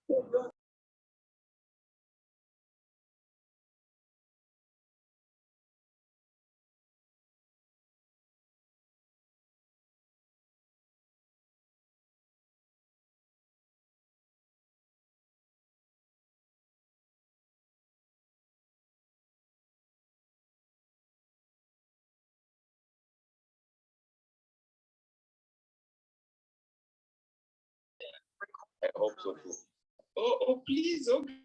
I hope so too. Oh, please, okay.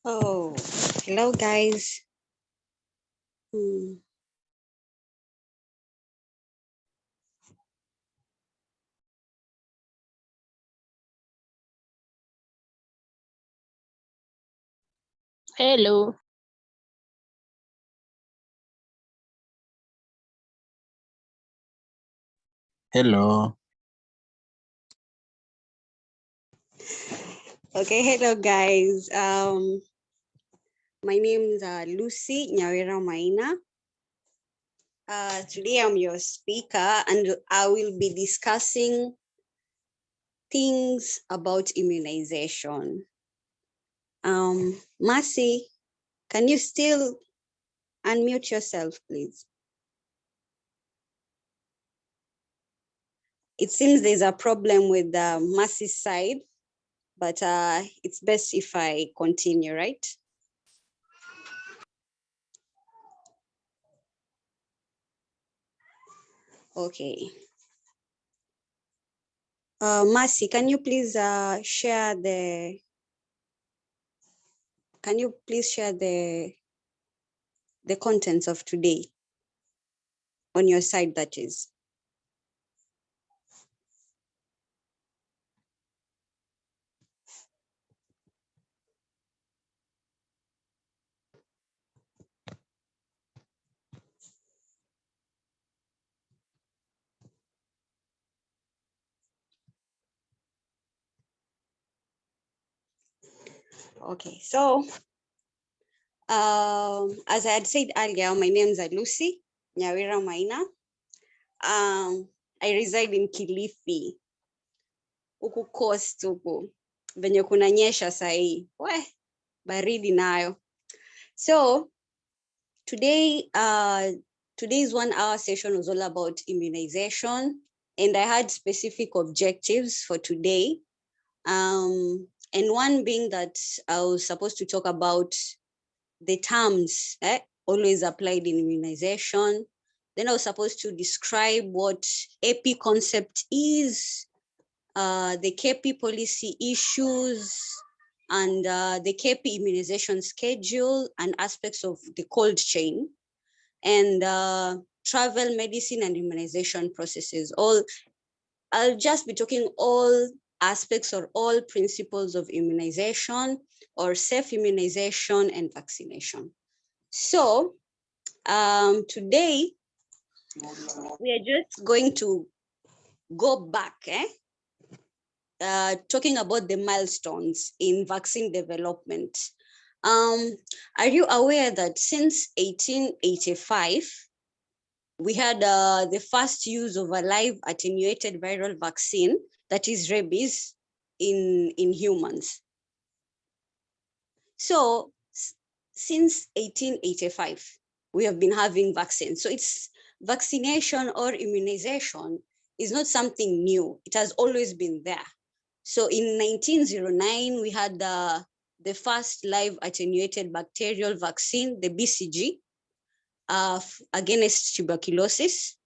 Oh, hello guys. Hello. Hello. Okay, hello guys. My name is Lucy Nyawera Maina. Today I'm your speaker and I will be discussing things about immunization. Mercy, can you still unmute yourself, please? It seems there's a problem with Mercy's side, but it's best if I continue, right? Okay. Mercy, can you please share the contents of today on your side, that is? Okay, so as I had said earlier, my name is Lucy Nyawera Maina. I reside in Kilifi, huku coast huku venye kunanyesha sahii, baridi nayo. So today, today's 1 hour session was all about immunization, and I had specific objectives for today. And one being that I was supposed to talk about the terms always applied in immunization. Then I was supposed to describe what AP concept is, the KP policy issues, and the KP immunization schedule and aspects of the cold chain, and travel medicine and immunization processes. I'll just be talking all aspects or all principles of immunization or self-immunization and vaccination. So today, we are just going to go back, talking about the milestones in vaccine development. Are you aware that since 1885, we had the first use of a live attenuated viral vaccine, that is rabies, in humans. So since 1885, we have been having vaccines. So it's vaccination or immunization is not something new. It has always been there. So in 1909, we had the first live attenuated bacterial vaccine, the BCG, against tuberculosis.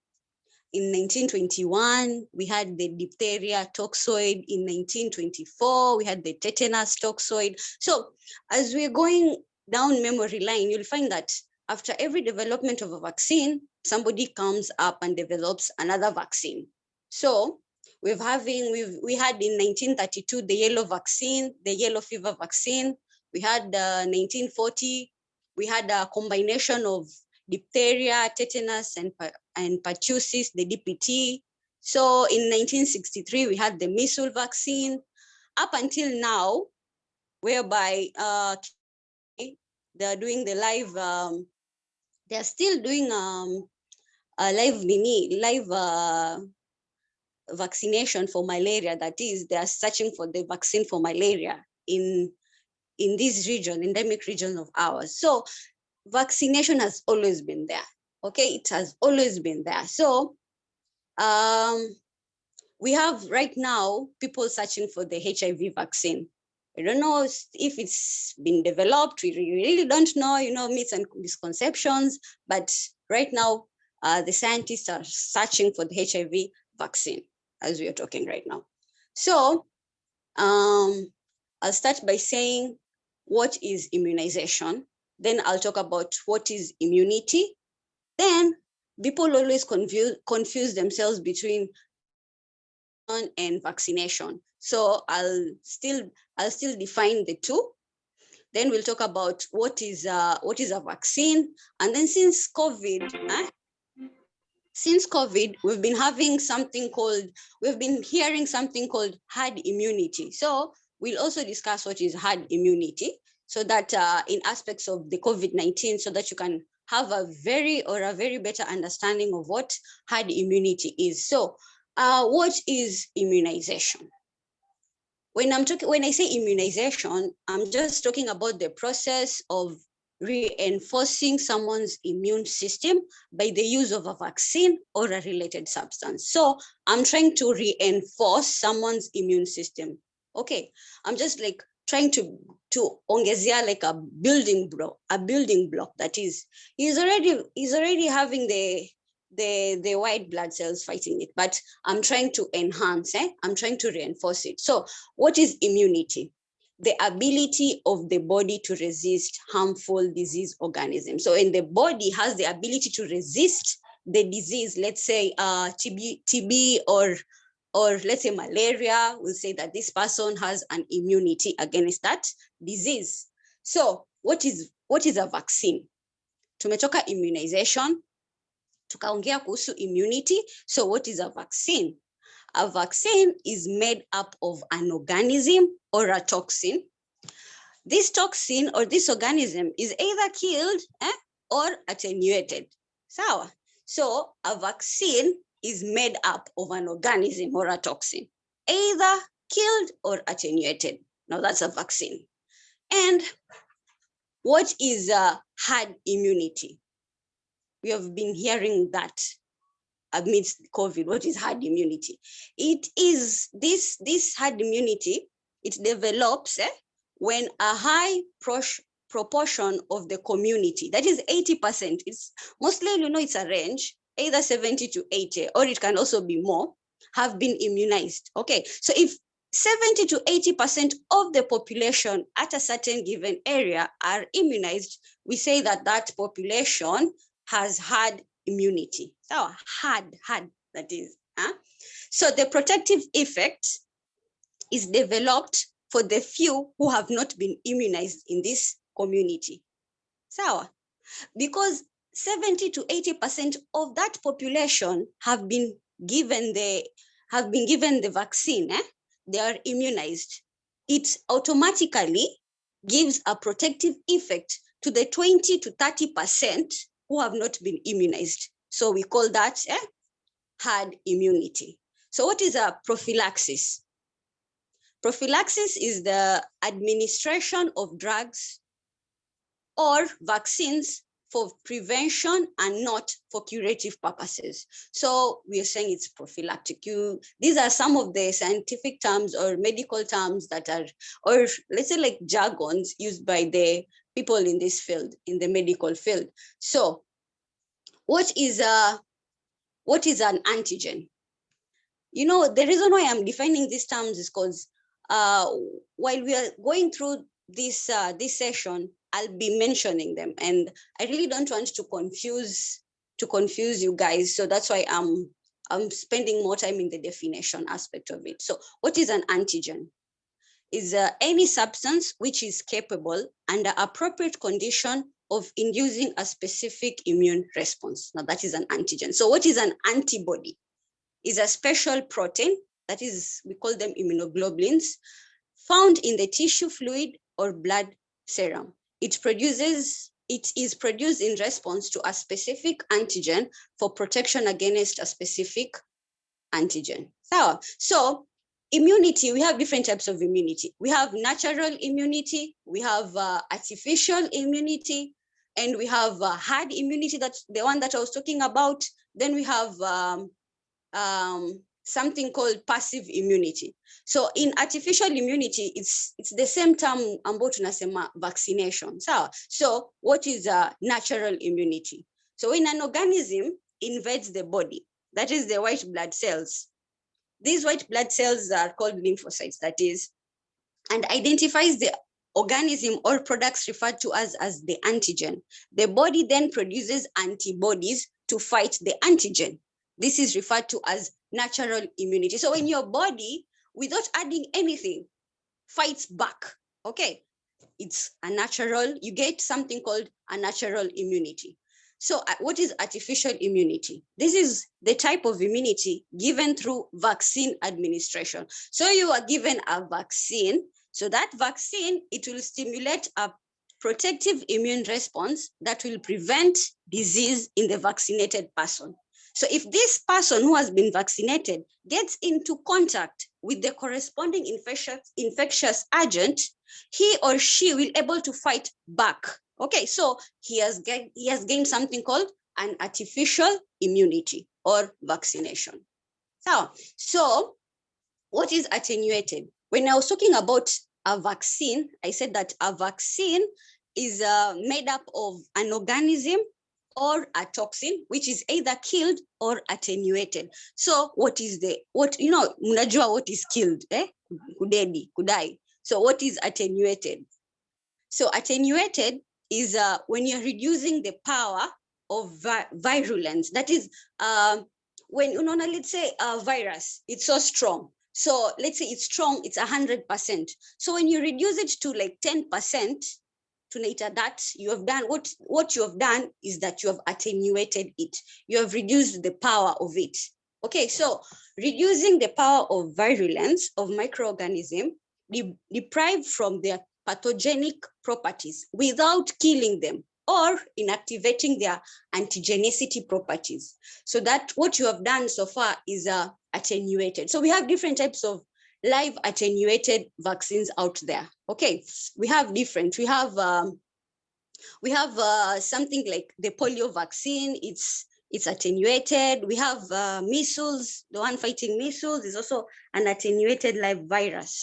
In 1921, we had the diphtheria toxoid. In 1924, we had the tetanus toxoid. So as we're going down memory line, you'll find that after every development of a vaccine, somebody comes up and develops another vaccine. So we had in 1932 the yellow vaccine, the yellow fever vaccine. We had 1940, we had a combination of diphtheria, tetanus, and pertussis, the DPT. So in 1963, we had the measles vaccine, up until now, whereby they're doing the live, they're still doing a live vaccination for malaria. That is, they are searching for the vaccine for malaria in this region, endemic region of ours. So vaccination has always been there. Okay, it has always been there. So we have right now people searching for the HIV vaccine. I don't know if it's been developed. We really don't know, myths and misconceptions. But right now, the scientists are searching for the HIV vaccine as we are talking right now. So I'll start by saying what is immunization. Then I'll talk about what is immunity. Then people always confuse themselves between and vaccination. So I'll still define the two. Then we'll talk about what is a vaccine. And then since COVID, we've been hearing something called herd immunity. So we'll also discuss what is herd immunity, so that in aspects of the COVID-19, so that you can have a very better understanding of what herd immunity is. So what is immunization? When I say immunization, I'm just talking about the process of reinforcing someone's immune system by the use of a vaccine or a related substance. So I'm trying to reinforce someone's immune system. Okay, I'm just like trying to ongezea like a building block. That is, he's already having the white blood cells fighting it, but I'm trying to enhance, I'm trying to reinforce it. So what is immunity? The ability of the body to resist harmful disease organisms. So when the body has the ability to resist the disease, let's say TB or let's say malaria, we'll say that this person has an immunity against that disease. So what is a vaccine? Tumetoka immunization, tukaongea kuhusu immunity. So what is a vaccine? A vaccine is made up of an organism or a toxin. This toxin or this organism is either killed or attenuated. Sawa. So a vaccine is made up of an organism or a toxin, either killed or attenuated. Now that's a vaccine. And what is herd immunity? We have been hearing that amidst COVID. What is herd immunity? It is this herd immunity, it develops when a high proportion of the community, that is 80%, it's mostly, it's a range, either 70 to 80, or it can also be more, have been immunized. Okay, so if 70 to 80% of the population at a certain given area are immunized, we say that that population has herd immunity. So herd, that is. So the protective effect is developed for the few who have not been immunized in this community. So because 70 to 80% of that population have been given the vaccine, they are immunized. It automatically gives a protective effect to the 20 to 30% who have not been immunized. So we call that herd immunity. So what is a prophylaxis? Prophylaxis is the administration of drugs or vaccines for prevention and not for curative purposes. So we are saying it's prophylactic. These are some of the scientific terms or medical terms that are, or let's say like jargons used by the people in this field, in the medical field. So what is an antigen? You know, the reason why I'm defining these terms is because while we are going through this session, I'll be mentioning them, and I really don't want to confuse you guys. So that's why I'm spending more time in the definition aspect of it. So what is an antigen? Is any substance which is capable under appropriate condition of inducing a specific immune response. Now that is an antigen. So what is an antibody? Is a special protein, that is, we call them immunoglobulins, found in the tissue fluid or blood serum. It is produced in response to a specific antigen for protection against a specific antigen. So immunity, we have different types of immunity. We have natural immunity, we have artificial immunity, and we have herd immunity, that's the one that I was talking about. Then we have something called passive immunity. So in artificial immunity, it's the same term ambayo tunasema vaccination. So what is natural immunity? So when an organism invades the body, that is the white blood cells. These white blood cells are called lymphocytes, that is, and identifies the organism or products referred to as the antigen. The body then produces antibodies to fight the antigen. This is referred to as natural immunity. So when your body, without adding anything, fights back, okay, it's a natural, you get something called a natural immunity. So what is artificial immunity? This is the type of immunity given through vaccine administration. So you are given a vaccine. So that vaccine, it will stimulate a protective immune response that will prevent disease in the vaccinated person. So if this person who has been vaccinated gets into contact with the corresponding infectious agent, he or she will be able to fight back. Okay, so he has gained something called an artificial immunity or vaccination. So what is attenuated? When I was talking about a vaccine, I said that a vaccine is made up of an organism or a toxin, which is either killed or attenuated. So mnajua what is killed, kudai. So what is attenuated? So attenuated is when you're reducing the power of virulence. That is, when let's say a virus, it's so strong. So let's say it's strong, it's 100%. So when you reduce it to like 10%, that you have done what you have done is that you have attenuated it. You have reduced the power of it. Okay, so reducing the power of virulence of microorganism deprived from their pathogenic properties without killing them or inactivating their antigenicity properties. So that what you have done so far is attenuated. So we have different types of live attenuated vaccines out there. Okay, we have different. We have something like the polio vaccine. It's attenuated. We have measles. The one fighting measles is also an attenuated live virus.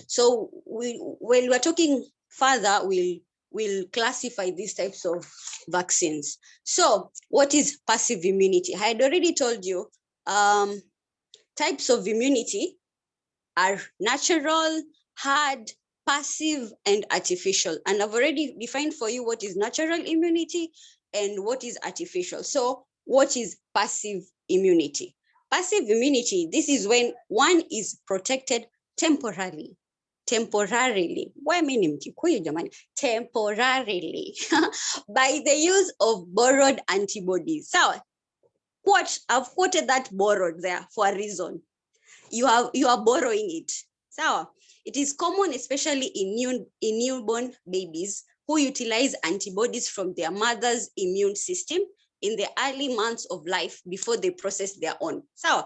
So when we're talking further, we'll classify these types of vaccines. So what is passive immunity? I had already told you types of immunity are natural, herd, passive, and artificial. And I've already defined for you what is natural immunity and what is artificial. So what is passive immunity? Passive immunity, this is when one is protected temporarily. Why mean temporarily by the use of borrowed antibodies. So I've quoted that borrowed there for a reason. You are borrowing it. So it is common, especially in newborn babies who utilize antibodies from their mother's immune system in the early months of life before they process their own. So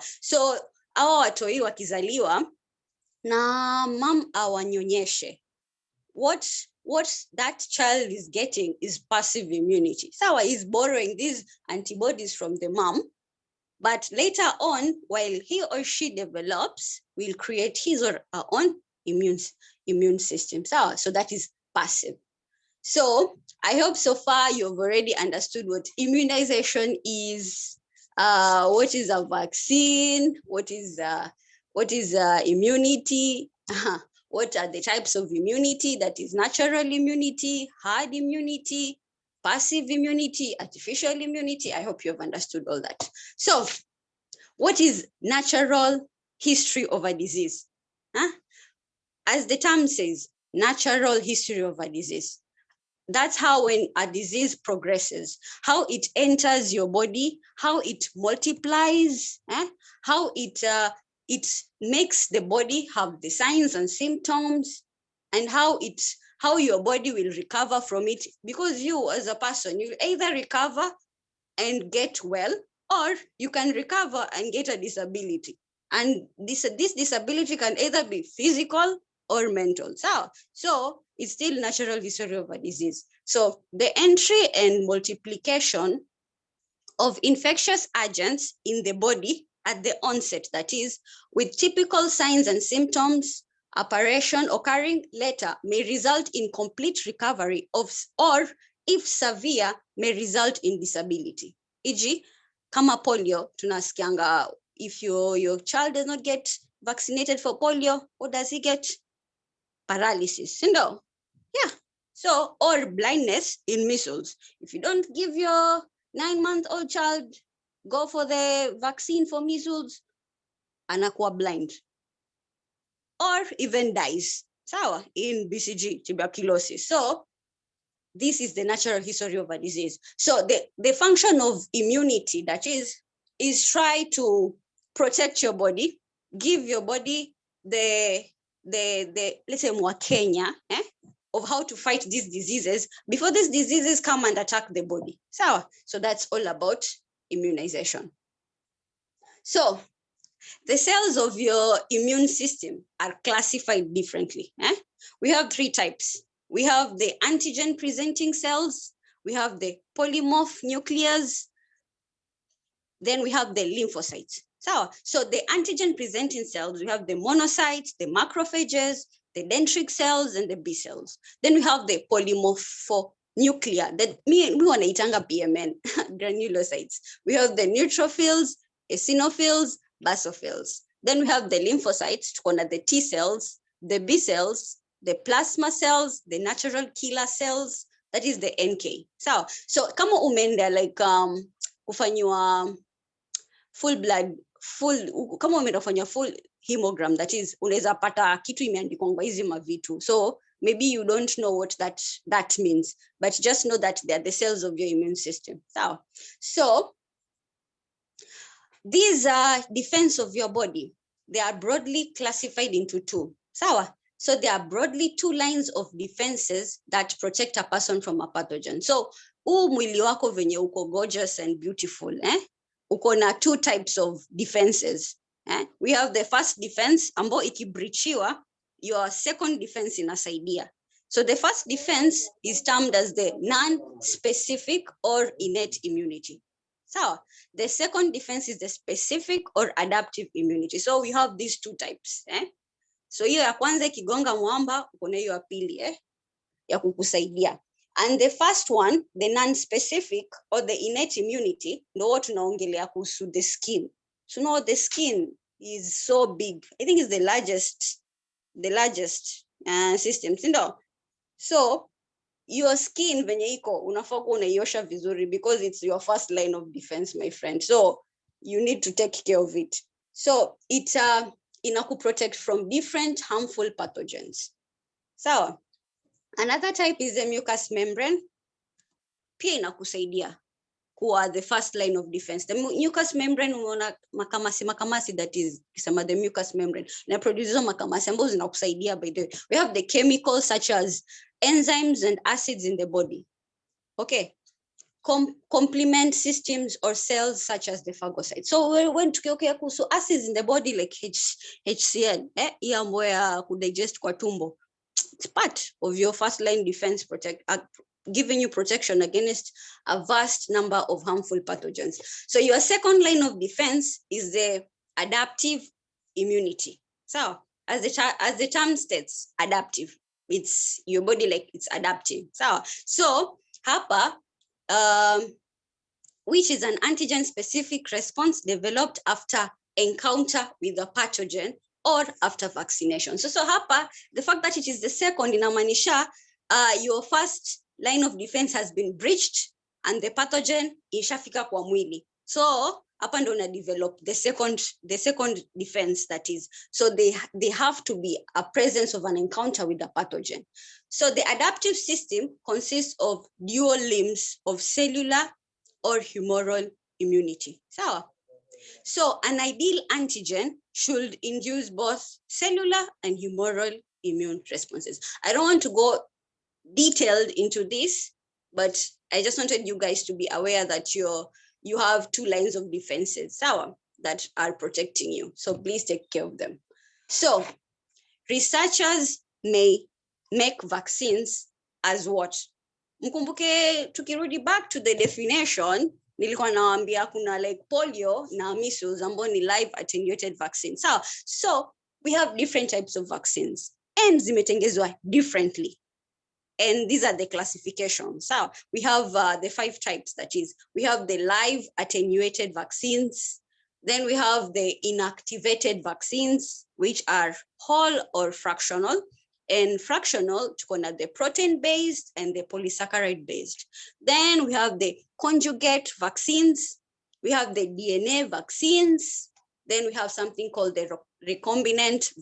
hawa watoi wakizaliwa na mam awanyonyeshe, what that child is getting is passive immunity. Sawa, is borrowing these antibodies from the mom, but later on, while he or she develops, will create his or her own immune system. So that is passive. So I hope so far you've already understood what immunization is, what is a vaccine, what is immunity, what are the types of immunity, that is natural immunity, herd immunity, passive immunity, artificial immunity. I hope you have understood all that. So what is natural history of a disease? As the term says, natural history of a disease. That's how when a disease progresses, how it enters your body, how it multiplies, how it makes the body have the signs and symptoms, and how your body will recover from it. Because you as a person, you either recover and get well, or you can recover and get a disability. And this disability can either be physical or mental. So it's still natural history of a disease. So the entry and multiplication of infectious agents in the body at the onset, that is, with typical signs and symptoms, apparition occurring later, may result in complete recovery of, or if severe, may result in disability. E.g., kama polio, tunasikianga, if your child does not get vaccinated for polio, what does he get? Paralysis, no? Yeah. So, or blindness in measles. If you don't give your 9-month-old child go for the vaccine for measles, anakuwa blind, or even dies. Sawa, in BCG, tuberculosis. So this is the natural history of a disease. So the function of immunity, that is try to protect your body, give your body the let's say mwakenya, of how to fight these diseases before these diseases come and attack the body. So that's all about immunization. So the cells of your immune system are classified differently. We have 3 types. We have the antigen presenting cells, we have the polymorph nucleus, then we have the lymphocytes. So the antigen presenting cells, we have the monocytes, the macrophages, the dendritic cells, and the B cells. Then we have the polymorphonuclear, that we wanaitanga PMN, granulocytes. We have the neutrophils, eosinophils, basophils. Then we have the lymphocytes, the T cells, the B cells, the plasma cells, the natural killer cells, that is the NK. So kama umeenda like kufanywa kama umeenda kufanya full hemogram, that is unaweza pata kitu imeandikwa kwa hizi mavitu. So maybe you don't know what that means, but just know that they are the cells of your immune system. So these are defense of your body. They are broadly classified into 2. So there are broadly 2 lines of defenses that protect a person from a pathogen. So mwili wako venye uko gorgeous and beautiful, uko na 2 types of defenses. We have the first defense, ambayo ikibreachiwa, your second defense inasaidia. So the first defense is termed as the non-specific or innate immunity. So the second defense is the specific or adaptive immunity. So we have these 2 types. So hiyo ya kwanza ikigonga mwamba, kuna hiyo ya pili ya kukusaidia. And the first one, the non-specific or the innate immunity, ndio tunaongelea kuhusu the skin. So now the skin is so big. I think it's the largest system, ndio? So your skin venye iko unafaa kuwa unaiosha vizuri, because it's your first line of defense, my friend. So you need to take care of it. So it inakuprotect from different harmful pathogens. So another type is the mucous membrane. Pia inakusaidia kuwa the first line of defense. The mucous membrane, umeona makamasi, that is kisema the mucous membrane na produce makamasi ambazo zinakusaidia. By the way, we have the chemicals such as enzymes and acids in the body. Okay, complement systems or cells such as the phagocytes. So when tukiongea kuhusu acids in the body like HCl, where could digest kwa tumbo, it's part of your first line defense, giving you protection against a vast number of harmful pathogens. So your second line of defense is the adaptive immunity. So as the term states, adaptive, it's your body like it's adaptive. So hapa, which is an antigen specific response developed after encounter with a pathogen or after vaccination. So hapa, the fact that it is the second inamaanisha your first line of defense has been breached and the pathogen ishafika kwa mwili. So hapa ndo na develop the second defense, that is. So they have to be a presence of an encounter with the pathogen. So the adaptive system consists of dual limbs of cellular or humoral immunity. So an ideal antigen should induce both cellular and humoral immune responses. I don't want to go detailed into this, but I just wanted you guys to be aware that you have two lines of defenses that are protecting you. So please take care of them. So researchers may make vaccines as what? Mkumbuke tukirudi back to the definition, nilikuwa nawaambia kuna like polio na measles ambao ni live attenuated vaccines. So we have different types of vaccines and zimetengezwa differently. And these are the classifications. So we have the 5 types, that is, we have the live attenuated vaccines. Then we have the inactivated vaccines, which are whole or fractional. And fractional, the protein-based and the polysaccharide-based. Then we have the conjugate vaccines. We have the DNA vaccines. Then we have something called the recombinant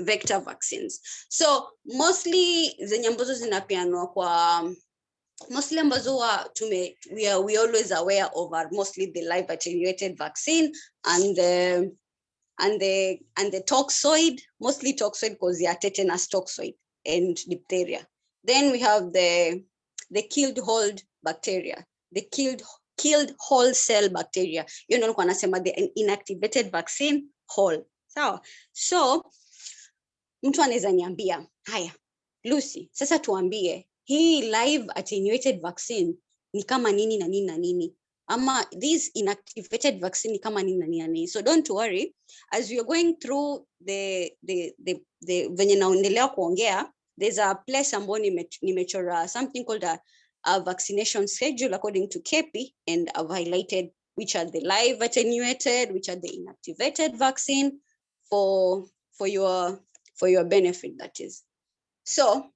vector vaccines. So mostly zenye ambazo zinapeanwa kwa mostly ambazo we are always aware of are mostly the live attenuated vaccine and the toxoid, mostly toxoid because they are tetanus toxoid and diphtheria. Then we have the killed whole bacteria, the killed whole cell bacteria. You know, the inactivated vaccine whole. So mtu anaweza niambia, haya, Lucy, sasa tuambie, hii live attenuated vaccine ni kama nini na nini na nini? Ama this inactivated vaccine ni kama nini na nini na nini? So don't worry, as we are going through the venye naendelea kuongea, there's a place ambayo nimechora something called a vaccination schedule according to KEPI, and I've highlighted which are the live attenuated, which are the inactivated vaccine for your benefit, that is. So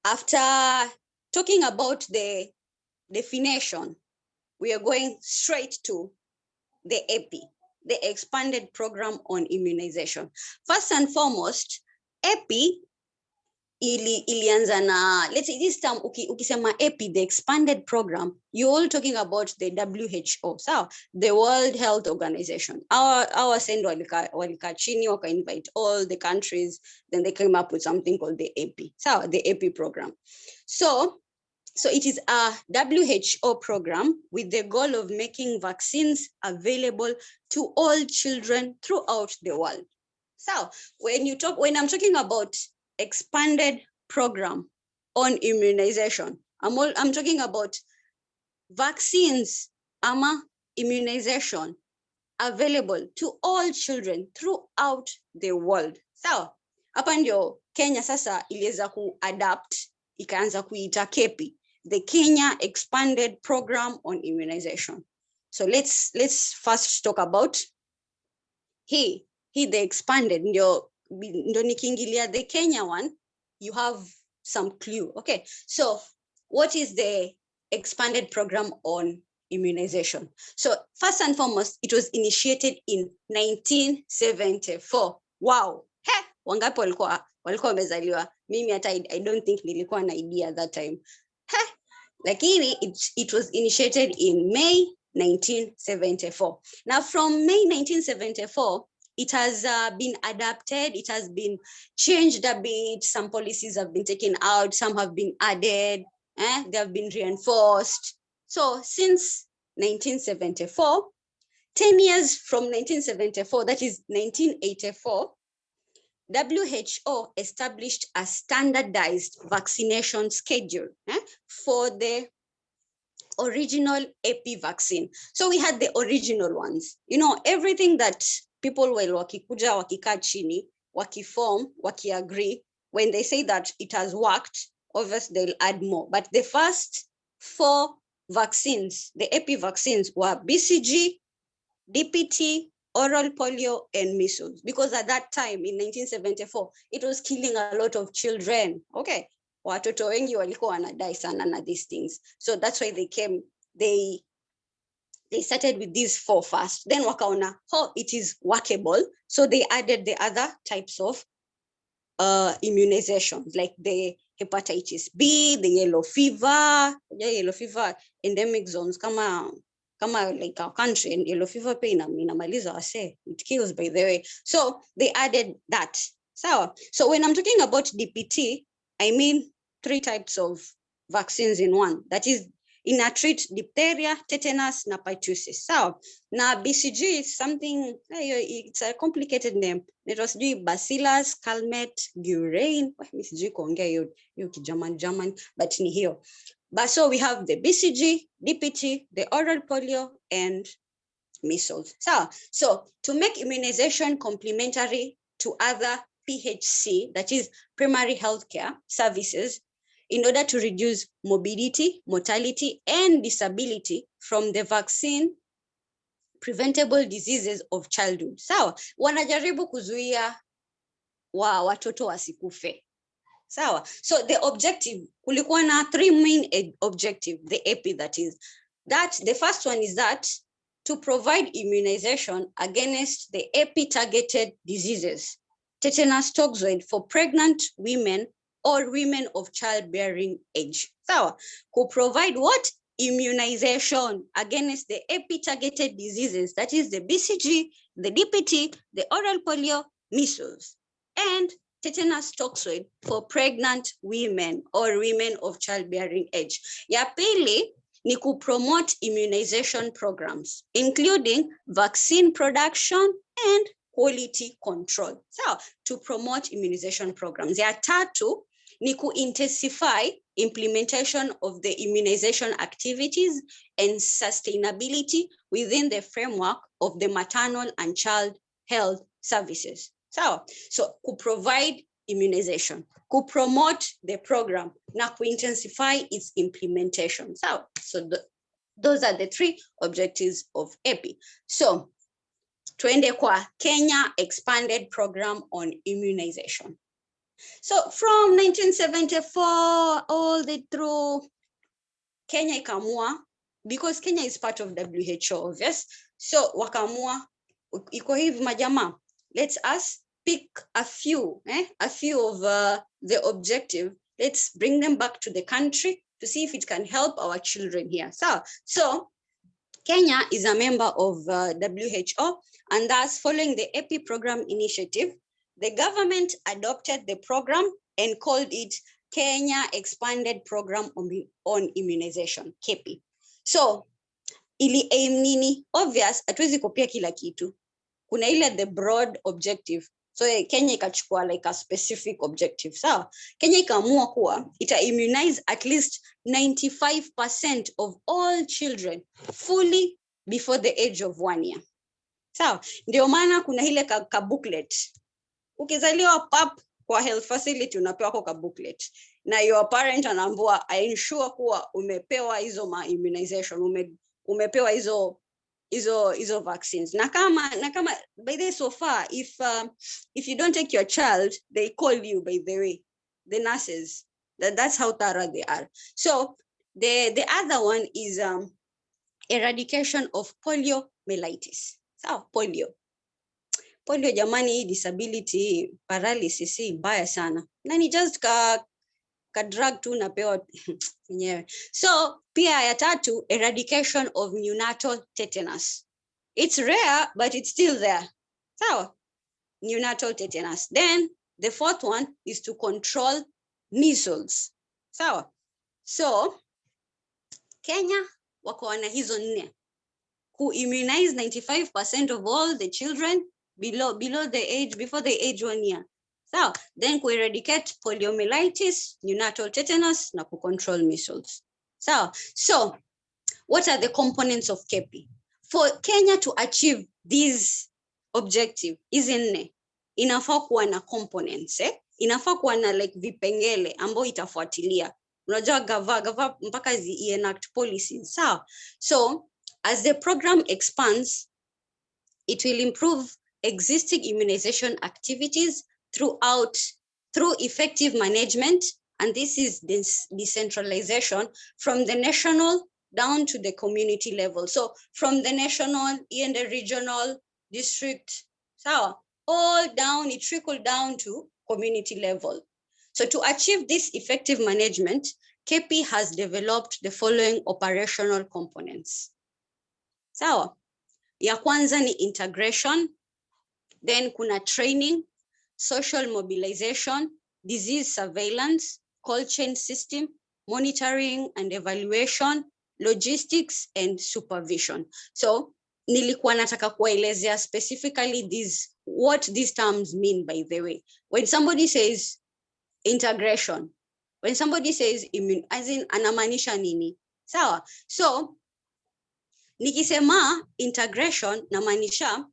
after talking about the definition, we are going straight to the EPI, the expanded program on immunization. First and foremost, EPI ilianza na, let's say this time ukisema EPI, the expanded program, you're all talking about the WHO, so the World Health Organization. Our send walika chini waka invite all the countries, then they came up with something called the EPI. So the EPI program. So it is a WHO program with the goal of making vaccines available to all children throughout the world. So when I'm talking about expanded program on immunization, I'm talking about vaccines, immunization available to all children throughout the world. So hapa ndio Kenya sasa iliweza kuadapt ikaanza kuita KEPI, the Kenya Expanded Program on Immunization. So let's first talk about the expanded, ndio nikiingilia the Kenya one, you have some clue. Okay, so what is the expanded program on immunization? So first and foremost, it was initiated in 1974. Wow, wangapi walikuwa wamezaliwa? Mimi hata I don't think nilikuwa na idea at that time. Lakini it was initiated in May 1974. Now from May 1974, it has been adapted, it has been changed a bit, some policies have been taken out, some have been added. They have been reinforced. So since 1974, 10 years from 1974, that is 1984, WHO established a standardized vaccination schedule for the original epi vaccine. So we had the original ones. You know, everything that people were wakikuja, wakikaa chini, wakiform, wakiagree, when they say that it has worked, obviously they'll add more. But the first 4 vaccines, the epi vaccines, were BCG, DPT, oral polio, and measles. Because at that time in 1974, it was killing a lot of children. Okay. Watoto wengi walikuwa wanadai sana na these things. So that's why they started with these 4 first. Then wakaona, oh, it is workable. So they added the other types of immunizations, like the hepatitis B, the yellow fever, endemic zones, kama like our country, and yellow fever pain inamaliza wase, it kills, by the way. So they added that. So when I'm talking about DPT, I mean 3 types of vaccines in one. That is treat diphtheria, tetanus, na pertussis. So now BCG is something, it's a complicated name. It was Bacillus, Calmette, Guerin. BCG kuongea German, but ni hiyo. But so we have the BCG, DPT, the oral polio, and measles. So to make immunization complementary to other PHC, that is primary healthcare services, in order to reduce morbidity, mortality, and disability from the vaccine preventable diseases of childhood. Sawa, wanajaribu kuzuia watoto wasikufe. Sawa, so the objective, kulikuwa na 3 main objective, the epi, that is, that the first one is that to provide immunization against the epi-targeted diseases, tetanus toxoid, for pregnant women or women of childbearing age. So, who provide what? Immunization against the epi-targeted diseases, that is the BCG, the DPT, the oral polio, measles, and tetanus toxoid for pregnant women or women of childbearing age. Ya pili ni kupromote immunization programs, including vaccine production and quality control. So, to promote immunization programs. Ya tatu ni intensify implementation of the immunization activities and sustainability within the framework of the maternal and child health services. So provide immunization, promote the program, na intensify its implementation. So those are the 3 objectives of EPI. So tuende kwa Kenya Expanded Program on Immunization. So from 1974 all the through, Kenya ikamua, because Kenya is part of WHO, yes? So wakamua, iko hivi majama, let us pick a few of the objective. Let's bring them back to the country to see if it can help our children here. So Kenya is a member of WHO, and thus following the EPI program initiative, the government adopted the program and called it Kenya Expanded Program on Immunization, KEPI. So ili aim nini? Obvious, hatuwezi kopia kila kitu. Kuna ile the broad objective. So Kenya ikachukua like a specific objective. So Kenya ikaamua kuwa ita immunize at least 95% of all children fully before the age of 1 year. So ndio maana kuna ile ka booklet. Ukizaliwa pap kwa health facility unapewa kwa booklet. Na your parent anaambiwa I ensure kuwa umepewa hizo ma immunization, umepewa hizo vaccines. Na kama by the way, so far, if you don't take your child, they call you, by the way, the nurses. That's how thorough they are. So the other one is eradication of poliomyelitis. So polio jamani, disability, paralysis, mbaya sana. Na ni just ka drug tu napewa yenyewe. So pia ya tatu, eradication of neonatal tetanus. It's rare, but it's still there. So neonatal tetanus. Then the 4th one is to control measles. So So Kenya wako na hizo 4. Immunize 95% of all the children before the age 1 year. So then eradicate poliomyelitis, neonatal tetanus, na control measles. So what are the components of KEPI? For Kenya to achieve this objective, inafaa kuwa na components, inafaa kuwa na like vipengele ambao itafuatilia. Unajua gava mpaka enact policies. So as the program expands, it will improve existing immunization activities through effective management, and this is decentralization from the national down to the community level. So from the national and the regional, district, all down, it trickled down to community level. So to achieve this effective management, KEPI has developed the following operational components. Ya kwanza ni integration, then kuna training, social mobilization, disease surveillance, cold chain system, monitoring and evaluation, logistics and supervision. So nilikuwa nataka kuelezea specifically what these terms mean, by the way. When somebody says integration, when somebody says immune, as in anamaanisha nini? Sawa? So nikisema integration namaanisha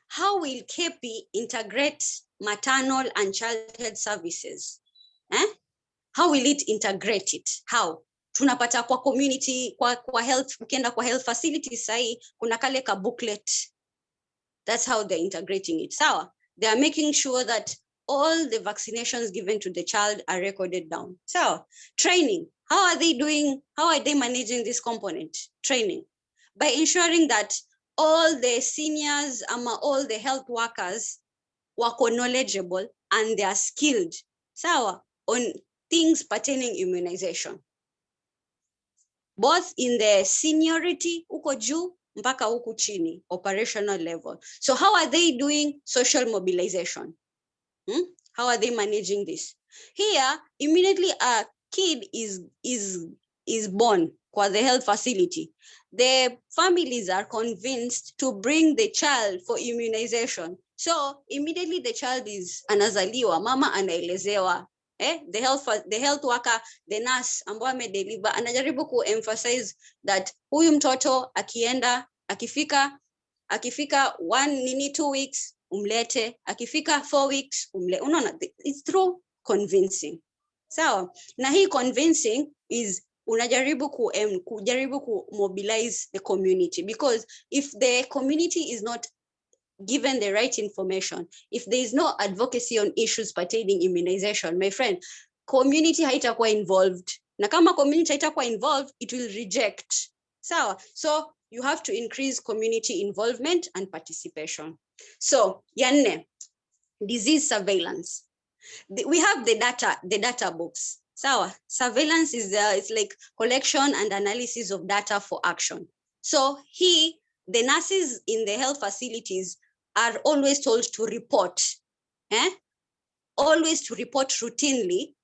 how will KEPI integrate maternal and childhood services? How will it integrate it? How? Tunapata kwa community, kwa health, ukienda kwa health facilities sahi, kuna kale ka booklet. That's how they're integrating it. Sawa? They are making sure that all the vaccinations given to the child are recorded down. So, training. How are they doing? How are they managing this component? Training. By ensuring that all the seniors, all the health workers wako knowledgeable and they are skilled, sawa, on things pertaining immunization. Both in the seniority, uko juu, mpaka uko chini, operational level. So how are they doing social mobilization? How are they managing this? Here, immediately a kid is born kwa the health facility. The families are convinced to bring the child for immunization. So immediately the child is anazaliwa, mama anaelezewa. The health worker, the nurse ambaye amedeliver anajaribu ku-emphasize that huyu mtoto akienda, akifika 2 weeks, umlete, akifika 4 weeks, umlete. Unaona, it's through convincing. So, na hii convincing is unajaribu ku mobilize the community, because if the community is not given the right information, if there is no advocacy on issues pertaining immunization, my friend, community haitakuwa involved. Na kama community haitakuwa involved, it will reject. So you have to increase community involvement and participation. So, ya 4, disease surveillance. We have the data books. Surveillance is it's like collection and analysis of data for action. So the nurses in the health facilities are always told to report, always to report routinely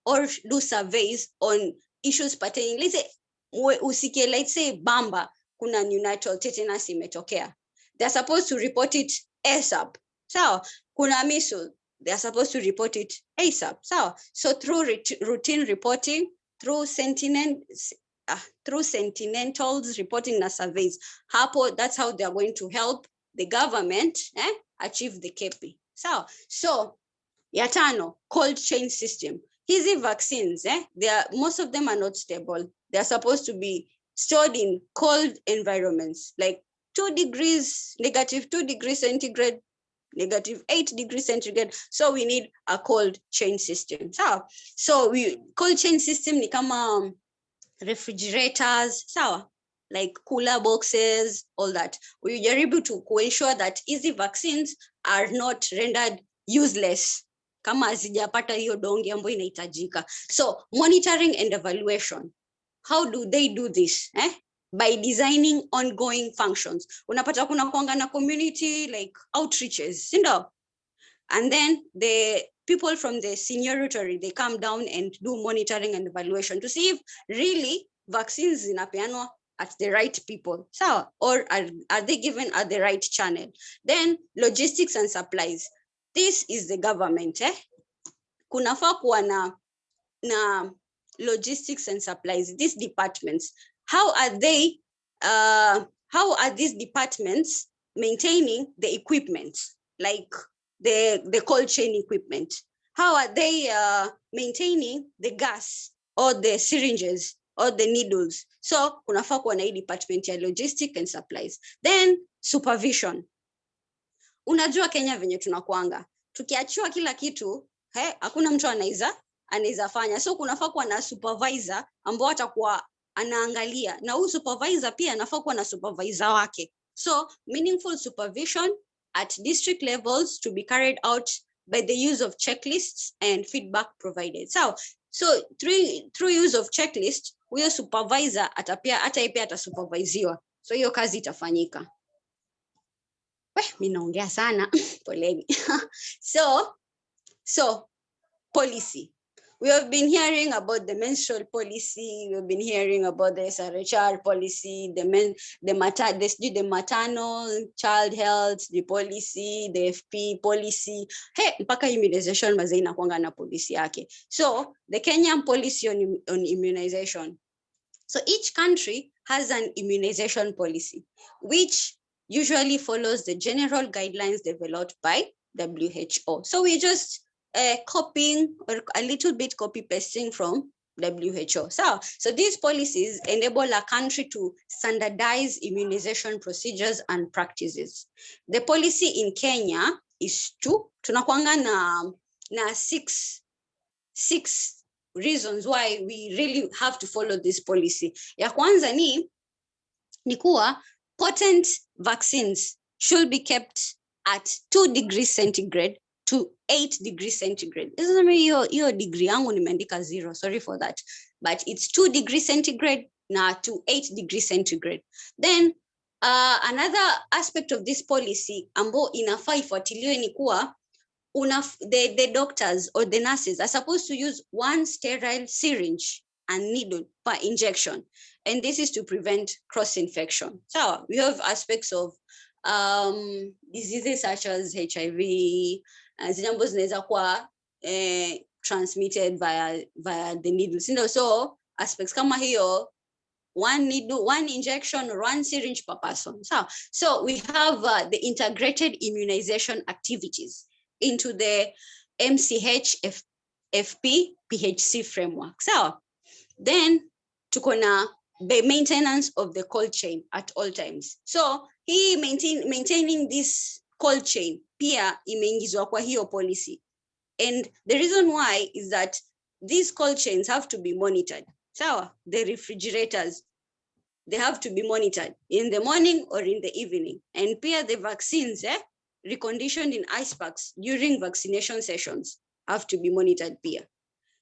or do surveys on issues pertaining, let's say Bamba, kuna neonatal tetanus imetokea. They're supposed to report it ASAP. So, kuna measles, they're supposed to report it ASAP. So through routine reporting, through sentinels reporting na surveys, that's how they're going to help the government achieve the KEPI. So ya 5, cold chain system. Hizi vaccines, most of them are not stable. They're supposed to be stored in cold environments, like -2 degrees centigrade, -8 degrees centigrade. So we need a cold chain system. So cold chain system ni kama refrigerators, like cooler boxes, all that. We jaribu to ensure that easy vaccines are not rendered useless kama hazijapata hiyo dongi ambayo inahitajika. So monitoring and evaluation. How do they do this? By designing ongoing functions. Unapata kuna kuanga na community like outreaches, And then the people from the seniority, they come down and do monitoring and evaluation to see if really vaccines zinapeanwa at the right people, so, or are they given at the right channel. Then logistics and supplies. This is the government. Kunafaa kuwa na logistics and supplies. These departments, how are these departments maintaining the equipment, like the cold chain equipment? How are they maintaining the gas or the syringes or the needles? So kunafaa kuwa na hii department ya logistics and supplies. Then supervision. Unajua Kenya venye tunakuanga, tukiachiwa kila kitu, hakuna mtu anaweza fanya. So kunafaa kuwa na supervisor ambao atakuwa anaangalia, na huyu supervisor pia anafaa kuwa na supervisor wake. So meaningful supervision at district levels to be carried out by the use of checklists and feedback provided. So through use of checklist, huyo supervisor atapia atasupervisiwa. So hiyo kazi itafanyika. Mimi naongea sana, poleni. So policy. We have been hearing about the menstrual policy. We've been hearing about the SRHR policy, the maternal child health, the policy, the FP policy. Mpaka immunization mazee inakuanga na policy yake. So the Kenyan policy on immunization. So each country has an immunization policy, which usually follows the general guidelines developed by WHO. So we just copying or a little bit copy pasting from WHO. So these policies enable a country to standardize immunization procedures and practices. The policy in Kenya is tunakuanga na six reasons why we really have to follow this policy. Ya kwanza ni kuwa potent vaccines should be kept at 2 degrees centigrade to 8 degrees centigrade. Hiyo degree yangu nimeandika 0, sorry for that. But it's 2 degrees centigrade na to 8 degrees centigrade. Then another aspect of this policy ambo inafaa ifuatiliwe ni kuwa the doctors or the nurses are supposed to use 1 sterile syringe and needle per injection. And this is to prevent cross-infection. So we have aspects of diseases such as HIV, zinambo zinaweza kuwa transmitted via the needles. So aspects kama hiyo, 1 needle, 1 injection, or 1 syringe per person. So we have the integrated immunization activities into the MCH FP PHC framework. So then tuko na the maintenance of the cold chain at all times. So maintaining this cold chain pia imeingizwa kwa hiyo policy. And the reason why is that these cold chains have to be monitored. So the refrigerators, they have to be monitored in the morning or in the evening. And pia the vaccines, reconditioned in ice packs during vaccination sessions have to be monitored pia.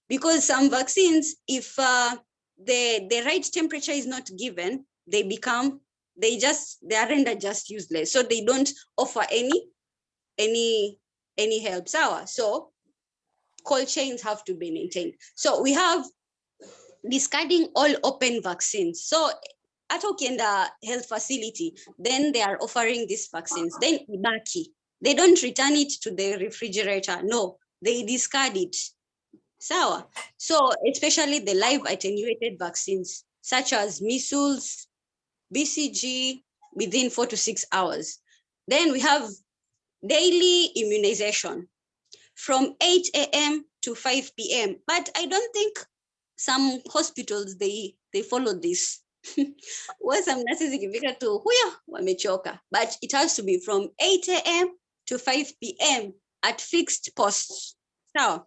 Because some vaccines, if the right temperature is not given, they are rendered just useless. So they don't offer any help. So cold chains have to be maintained. So we have discarding all open vaccines. So at ukienda health facility, then they are offering these vaccines. Then ibaki, they don't return it to the refrigerator. No, they discard it. So especially the live attenuated vaccines, such as measles, BCG, within 4 to 6 hours. Then we have daily immunization from 8 a.m. to 5 p.m. But I don't think some hospitals, they follow this. Well, some nurses ikifika tu huyo wamechoka, but it has to be from 8 a.m. to 5 p.m. at fixed posts. So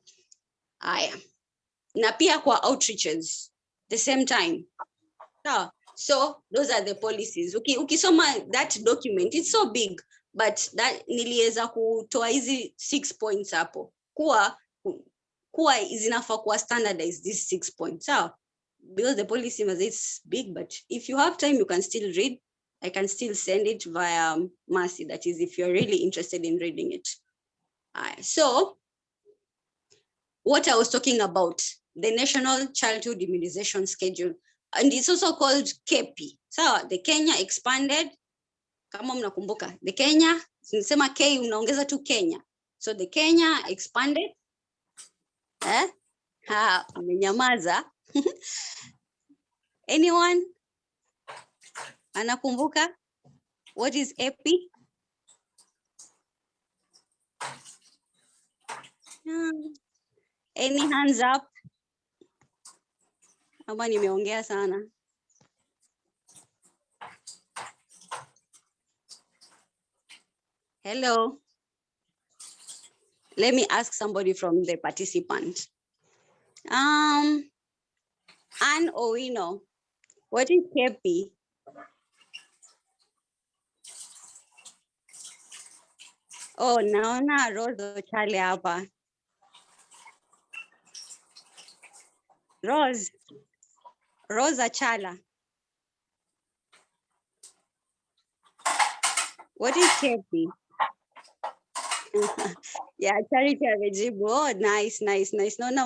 na pia kwa outreaches the same time. So those are the policies. Ukisoma that document, it's so big, but that niliweza kutoa hizi 6 points hapo kuwa zinafaa kuwa standardize these 6 points. Because the policy is big, but if you have time, you can still read. I can still send it via Mercy. That is, if you're really interested in reading it. So what I was talking about, the National Childhood Immunization Schedule, and it's also called KEPI. So the Kenya expanded, kama mnakumbuka, the Kenya, sinasema K unaongeza tu Kenya. So the Kenya expanded. Umenyamaza. Anyone? Anakumbuka? What is EPI? Any hands up? Ama nimeongea sana. Hello. Let me ask somebody from the participant. Anne Owino, what is KEPI? Oh, naona Rose Chale hapa. Rose Achala. What is KEPI? Yeah, Charity amejibu. Oh, nice. Naona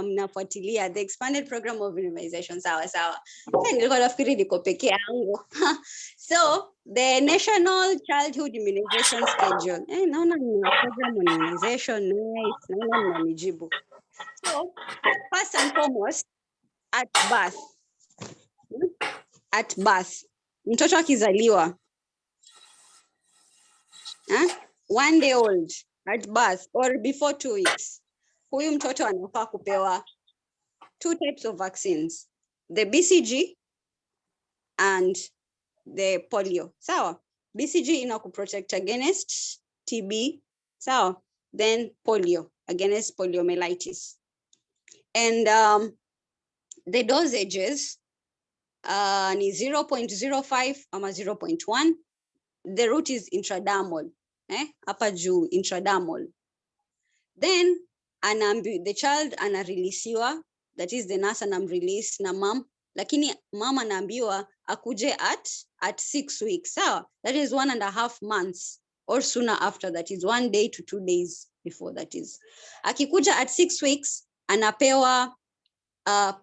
mnafuatilia the expanded program of immunization. Sawa. Nilikuwa nafikiri niko peke yangu. So, the National Childhood Immunization Schedule. Naona mna program on immunization. Nice. Naona mnanijibu. So, first and foremost, at birth, mtoto akizaliwa, 1 day old at birth or before 2 weeks, huyu mtoto anafaa kupewa 2 types of vaccines, the BCG and the polio. Sawa? BCG inakuprotect against TB. Sawa? Then polio, against poliomyelitis. And the dosages ni 0.05 ama 0.1. The route is intradermal. Hapa juu, intradermal. Then the child anareleasiwa, that is the nurse anamrelease na mom, lakini mom anaambiwa akuje at 6 weeks. Sawa? That is 1.5 months or sooner after, that is 1 day to 2 days before that is. Akikuja at 6 weeks, anapewa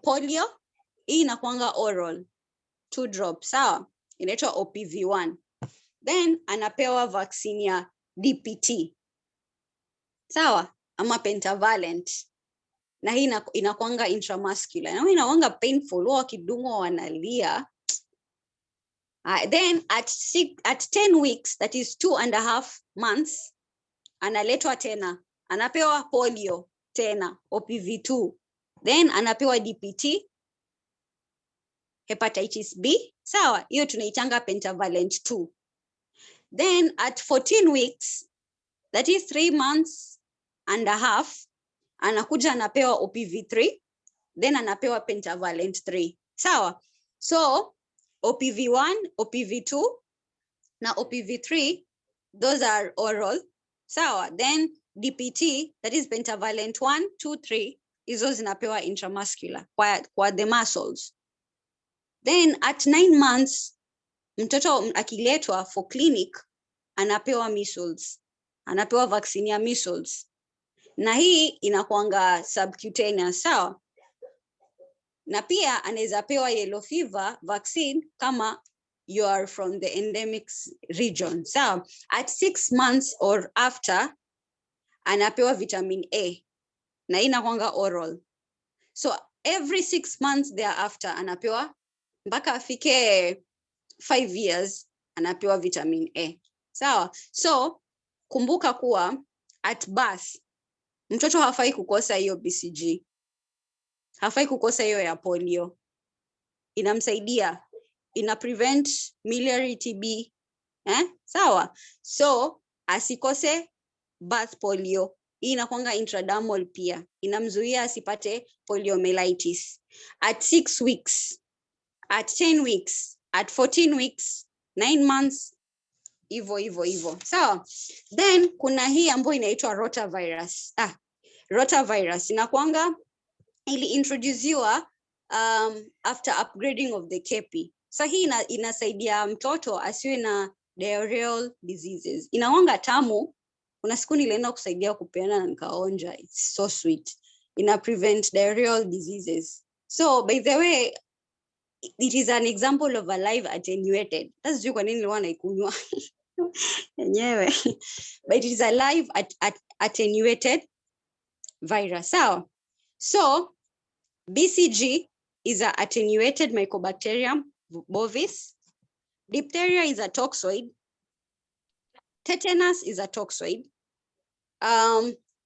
polio, hii inakuanga oral, 2 drops. Sawa? Inaitwa OPV1. Then anapewa vaccine ya DPT. Sawa? Ama pentavalent. Na hii inakuanga intramuscular. Na hii inakuanga painful. Wao wakidungwa wanalia. Then at 10 weeks, that is 2.5 months, analetwa tena. Anapewa polio tena, OPV2. Then anapewa DPT, hepatitis B. Sawa? Hiyo tunaitanga pentavalent 2. Then at 14 weeks, that is 3.5 months, anakuja anapewa OPV3, then anapewa pentavalent 3. Sawa? So, OPV1, OPV2, na OPV3, those are oral. Sawa? Then DPT, that is pentavalent 1, 2, 3, hizo zinapewa intramuscular kwa the muscles. Then at 9 months, mtoto akiletwa for clinic, anapewa measles. Anapewa vaccine ya measles. Na hii inakuanga subcutaneous. Sawa? Na pia anaweza pewa yellow fever vaccine kama you are from the endemic region. Sawa? At 6 months or after, anapewa vitamin A. Na hii inakuanga oral. So every 6 months thereafter, anapewa mpaka afike 5 years, anapewa vitamin A. Sawa? So, kumbuka kuwa at birth, mtoto hafai kukosa hiyo BCG. Hafai kukosa hiyo ya polio. Inamsaidia. Ina prevent miliary TB. Sawa? So, asikose birth polio. Hii inakuanga intradermal pia. Inamzuia asipate poliomyelitis. At 6 weeks, at 10 weeks, at 14 weeks, 9 months, Ivo. So, then kuna hii ambayo inaitwa rotavirus. Rotavirus inakuanga iliintroduciwa after upgrading of the KEPI. So hii inasaidia mtoto asiwe na diarrheal diseases. Inakuanga tamu, kuna siku nilienda kusaidia kupeana na nikaonja. It's so sweet. Ina prevent diarrheal diseases. So by the way, it is an example of a live attenuated. That's kwa nini niliona ikunywa yenyewe. But it is a live attenuated virus. So BCG is an attenuated Mycobacterium bovis. Diphtheria is a toxoid. Tetanus is a toxoid.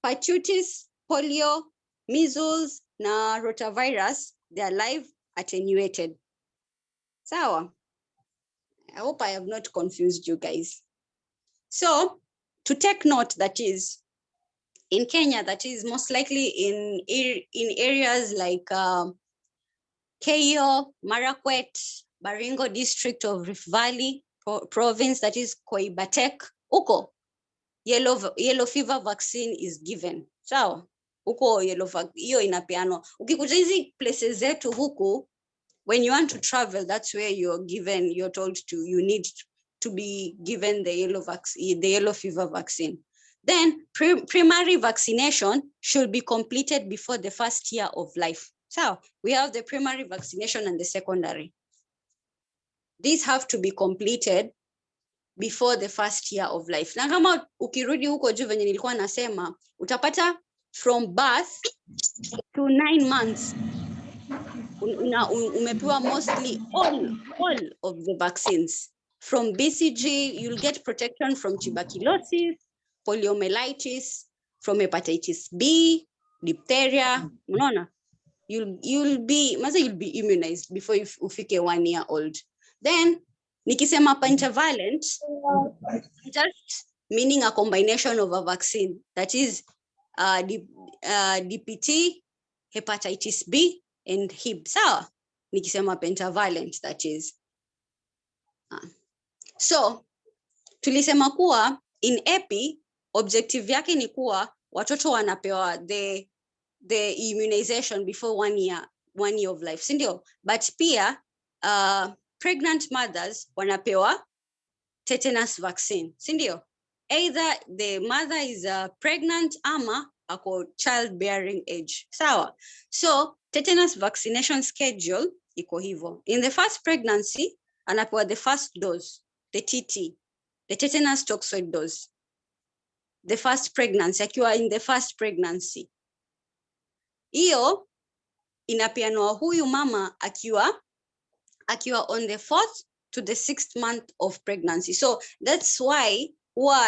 Pertussis, polio, measles, na rotavirus, they are live attenuated. Sawa. I hope I have not confused you guys. So, to take note, that is, in Kenya, that is most likely in areas like Keio, Marakwet, Baringo district of Rift Valley province, that is Koibatek, uko yellow fever vaccine is given. So, uko hiyo inapeanwa. Ukikuja hizi places zetu huku, when you want to travel, that's where you're told you need to be given the yellow fever vaccine. Then primary vaccination should be completed before the first year of life. So we have the primary vaccination and the secondary. These have to be completed before the first year of life. Na kama ukirudi huko juu venye nilikuwa nasema, utapata from birth to 9 months, umepewa mostly all of the vaccines. From BCG, you'll get protection from tuberculosis, poliomyelitis, from hepatitis B, diphtheria, unaona? You'll be immunized before ufike 1 year old. Then, nikisema pentavalent, just meaning a combination of a vaccine, that is DPT, hepatitis B, and Hib. Sawa, nikisema pentavalent, that is. So, tulisema kuwa in epi, objective yake ni kuwa watoto wanapewa the immunization before 1 year of life, sindio? But pia pregnant mothers wanapewa tetanus vaccine, sindio? Either the mother is pregnant ama ako childbearing age. Sawa. So tetanus vaccination schedule iko hivyo. In the first pregnancy, anapewa the first dose, the TT, the tetanus toxoid dose. The first pregnancy, akiwa in the first pregnancy. Iyo inapeanwa huyu mama akiwa on the 4th to the 6th month of pregnancy. So that's why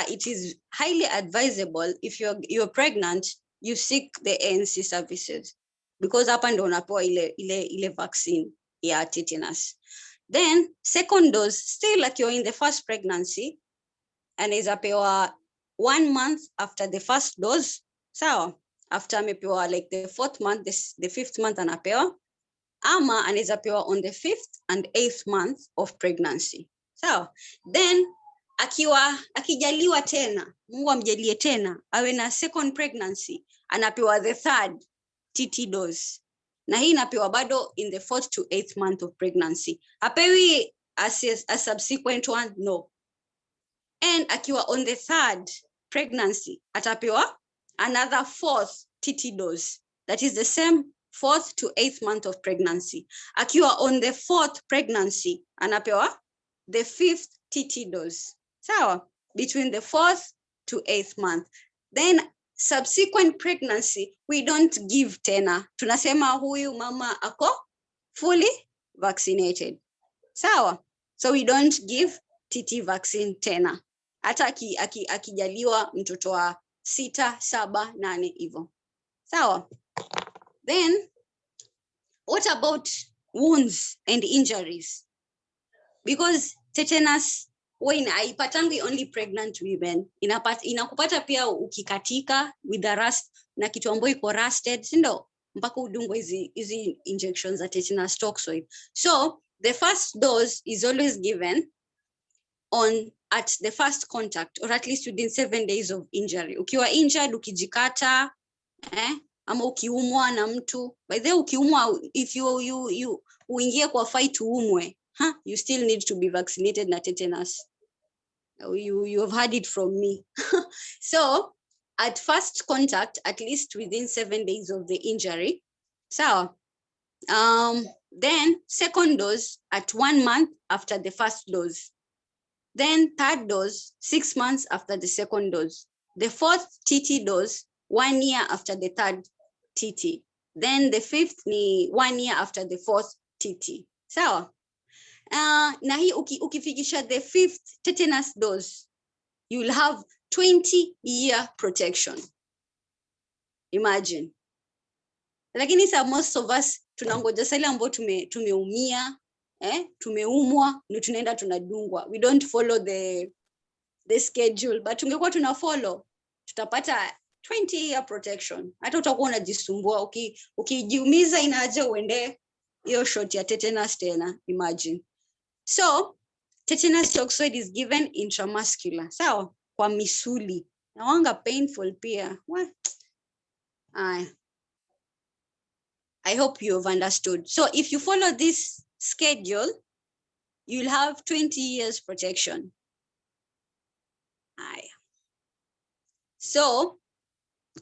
it is highly advisable if you're pregnant, you seek the ANC services, because hapa ndo unapewa ile vaccine ya tetanus. Then second dose, still like you're in the first pregnancy, and is apewa 1 month after the first dose. So after amepewa like the 4th month, the 5th month anapewa, ama anaweza pewa on the 5th and 8th month of pregnancy. So then akijaliwa tena, Mungu amjalie tena, awe na second pregnancy, anapewa the 3rd TT dose. Na hii inapewa bado in the 4th to 8th month of pregnancy. Hapewi a subsequent one, no. And akiwa on the 3rd pregnancy, atapewa another 4th TT dose. That is the same 4th to 8th month of pregnancy. Akiwa on the 4th pregnancy, anapewa the 5th TT dose. So between the 4th to 8th month. Then subsequent pregnancy, we don't give tena. Tunasema huyu mama ako fully vaccinated. So we don't give TT vaccine tena. Hata akijaliwa mtoto wa 6, 7, 8 hivyo. Sawa. Then, what about wounds and injuries? Because tetanus, when haipatangi only pregnant women, inakupata pia ukikatika with the rust, na kitu ambayo iko rusted, sindo? Mpaka udungwe hizi injections za tetanus toxoid. So, the first dose is always given at the first contact, or at least within 7 days of injury. Ukiwa injured, ukijikata, ama ukiumwa na mtu, by the way, ukiumwa, if you uingie kwa fight uumwe, you still need to be vaccinated na tetanus. You have heard it from me. So at first contact, at least within 7 days of the injury. So then second dose at 1 month after the first dose. Then third dose, 6 months after the second dose. The fourth TT dose, 1 year after the third TT. Then the fifth ni 1 year after the fourth TT. Sawa? Na hii ukifikisha the fifth tetanus dose, you'll have 20-year protection. Imagine. Lakini sa most of us tunangoja sale ambao tumeumia, tumeumwa, ni tunaenda tunadungwa. We don't follow the schedule, but tungekuwa tuna follow, tutapata 20-year protection. Hata utakuwa unajisumbua ukijiumiza inaje uende hiyo shot ya tetanus tena, imagine. So tetanus toxoid is given intramuscular, sawa, kwa misuli. Nawanga painful pia. I hope you've understood. So if you follow this schedule, you'll have 20 years protection. So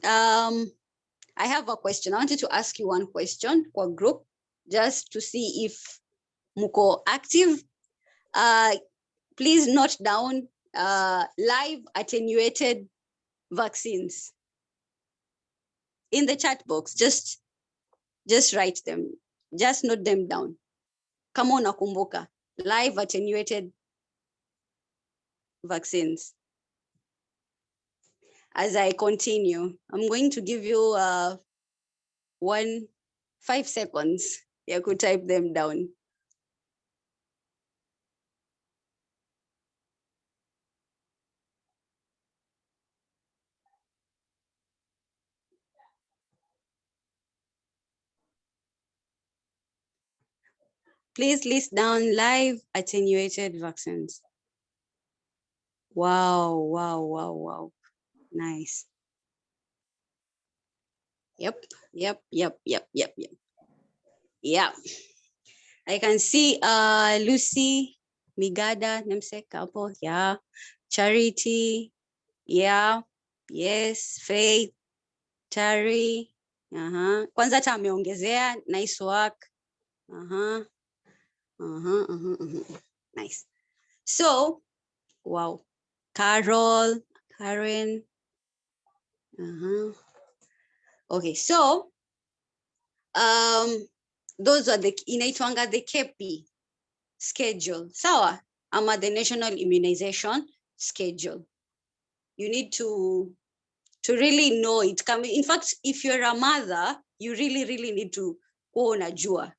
I have a question. I wanted to ask you one question for group, just to see if muko active. Please note down live attenuated vaccines in the chat box. Just write them, just note them down. Kama unakumbuka, live attenuated vaccines. As I continue, I'm going to give you 5 seconds. You could type them down. Please list down live attenuated vaccines. Wow. Nice. Yep. Yeah. I can see Lucy, Migada, namesake couple. Yeah. Charity. Yeah. Yes. Faith. Tari. Kwanza hata ameongezea. Nice work. Nice. So, wow. Carol, Karen. Okay, so those are the inaitwanga the KP schedule. Sawa, ama the National Immunization Schedule. You need to really know it. In fact, if you're a mother, you really need to go unajua,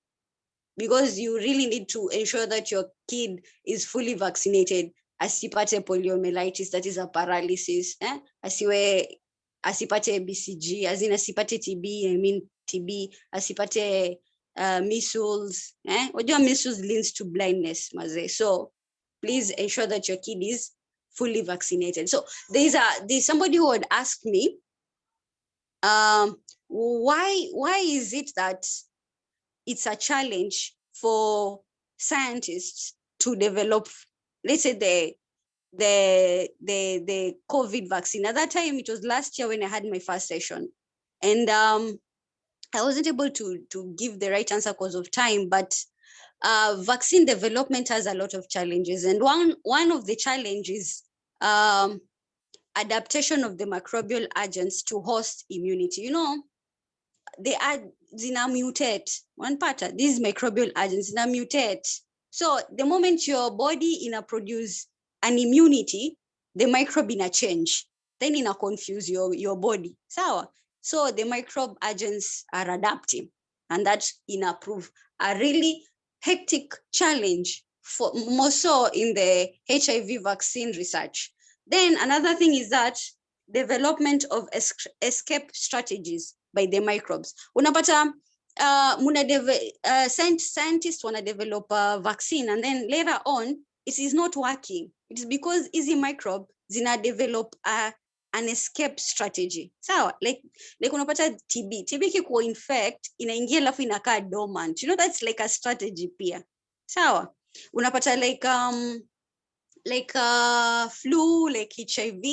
because you really need to ensure that your kid is fully vaccinated. Asipate poliomyelitis, that is a paralysis. Asipate BCG, as in asipate TB, asipate measles. Wajua measles leads to blindness, maze. So please ensure that your kid is fully vaccinated. So there's somebody who would ask me, why is it that it's a challenge for scientists to develop, let's say, the COVID vaccine? At that time, it was last year when I had my first session, and I wasn't able to give the right answer because of time, but vaccine development has a lot of challenges, and one of the challenges adaptation of the microbial agents to host immunity. You know, they are zina mutate. One part, these microbial agents zina mutate. So the moment your body ina produce an immunity, the microbe ina change, then ina confuse your body. So the microbe agents are adapting, and that ina prove a really hectic challenge for more so in the HIV vaccine research. Then another thing is that development of escape strategies by the microbes. Unapata scientists wanna develop a vaccine, and then later on it is not working. It is because easy microbe zina develop an escape strategy. So like unapata TB kiko infect inaingia alafu inakaa dormant. You know, that's like a strategy pia. Sawa. Unapata like like flu, like HIV,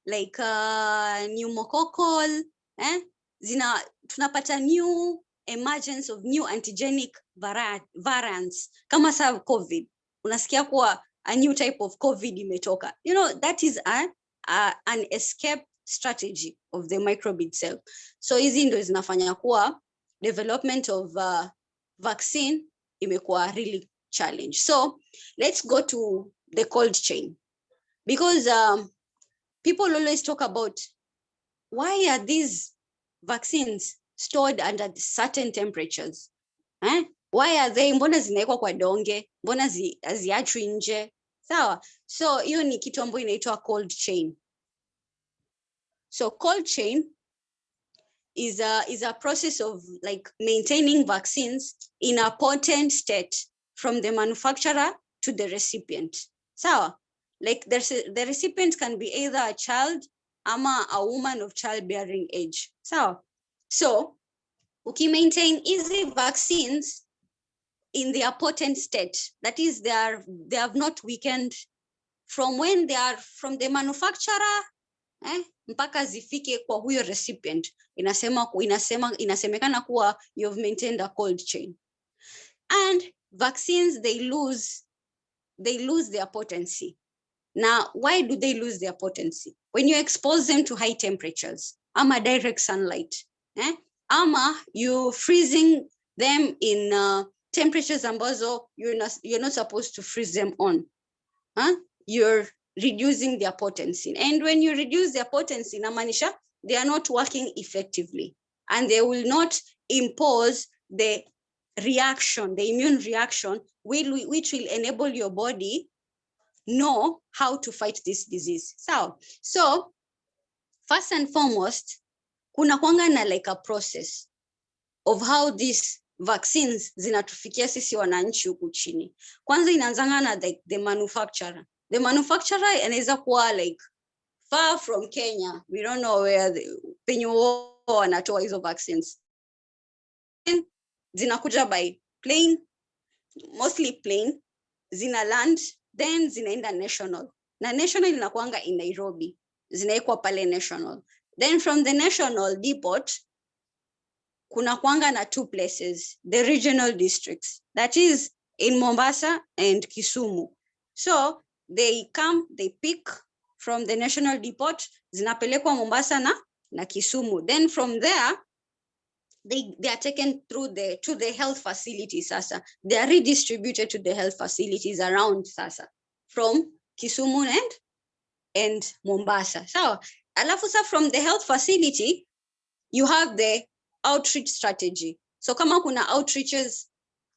like pneumococcal, tunapata new emergence of new antigenic variants kama sa COVID. Unasikia kuwa a new type of COVID imetoka. You know, that is an escape strategy of the microbe itself. So hizi ndo zinafanya kuwa development of vaccine imekuwa really challenge. So let's go to the cold chain, because people always talk about why are these vaccines stored under certain temperatures? Why are they, mbona zinawekwa kwa donge, mbona haziachwi nje? Sawa, so hiyo ni kitu ambayo inaitwa cold chain. So cold chain is a process of like maintaining vaccines in a potent state from the manufacturer to the recipient. Sawa, like the recipient can be either a child ama a woman of childbearing age. So maintain easy vaccines in their potent state, that is they have not weakened from when they are from the manufacturer mpaka zifike kwa huyo recipient, inasemekana kuwa you've maintained a cold chain. And vaccines, they lose their potency. Now, why do they lose their potency? When you expose them to high temperatures, ama direct sunlight, ama you freezing them in temperatures ambazo you're not supposed to freeze them on, you're reducing their potency. And when you reduce their potency, inamaanisha they are not working effectively, and they will not impose the reaction, the immune reaction, which will enable your body know how to fight this disease. So first and foremost, kuna kwanga na like a process of how these vaccines zinatufikia sisi wananchi huku chini. Kwanza inaanzanga na the manufacturer. The manufacturer anaweza kuwa like far from Kenya. We don't know where penye wanatoa hizo vaccines. Zinakuja by plane, mostly plane, zina land, then zinaenda national. Na national inakuanga in Nairobi, zinaekwa pale national. Then from the national depot, kuna kwanga na two places, the regional districts, that is in Mombasa and Kisumu. So they come, they pick from the national depot, zinapelekwa Mombasa na Kisumu. Then from there, they are taken through to the health facilities. Sasa they are redistributed to the health facilities around sasa from Kisumu and Mombasa. So alafu sa from the health facility, you have the outreach strategy. So kama kuna outreaches,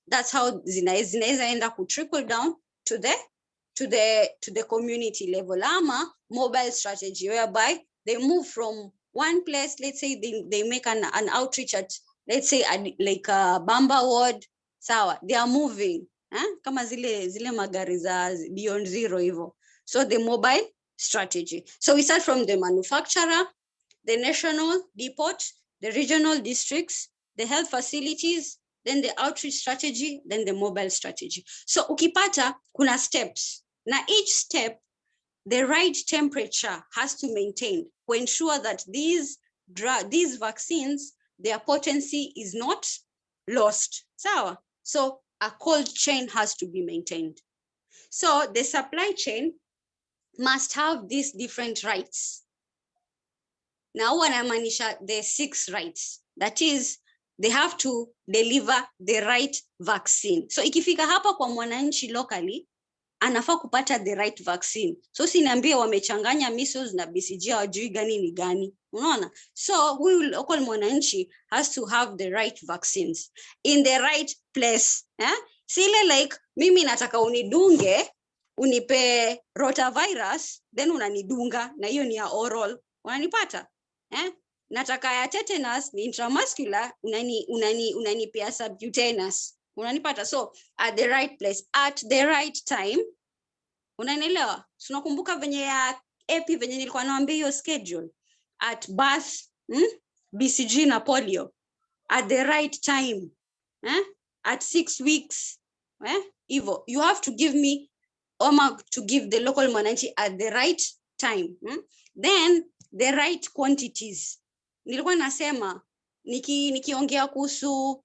that's how zinaweza enda ku trickle down to the community level, ama mobile strategy, whereby they move from one place. Let's say they make an outreach at, let's say like a Bamba ward. Sawa, they are moving kama zile magari za Beyond Zero hivyo. So the mobile strategy. So we start from the manufacturer, the national depot, the regional districts, the health facilities, then the outreach strategy, then the mobile strategy. So ukipata kuna steps. Now each step, the right temperature has to maintain to ensure that these vaccines, their potency is not lost. So a cold chain has to be maintained. So the supply chain must have these different rights. Now wanamaanisha the 6 rights. That is, they have to deliver the right vaccine. So ikifika hapa kwa mwananchi locally, anafaa kupata the right vaccine. So siniambie wamechanganya measles na BCG, hawajui gani ni gani. Unaona? So huyu local mwananchi has to have the right vaccines in the right place. Sile like mimi nataka unidunge, unipe rotavirus, then unanidunga na hiyo ni ya oral. Unanipata? Nataka ya tetanus ni intramuscular, unanipea subcutaneous. Unanipata? So at the right place, at the right time. Unanielewa? Tunakumbuka venye ya epi venye nilikuwa naambia hiyo schedule. At birth, BCG na polio. At the right time. At 6 weeks. Evo, you have to give me to give the local mwananchi at the right time. Then the right quantities. Nilikuwa nasema nikiongea kuhusu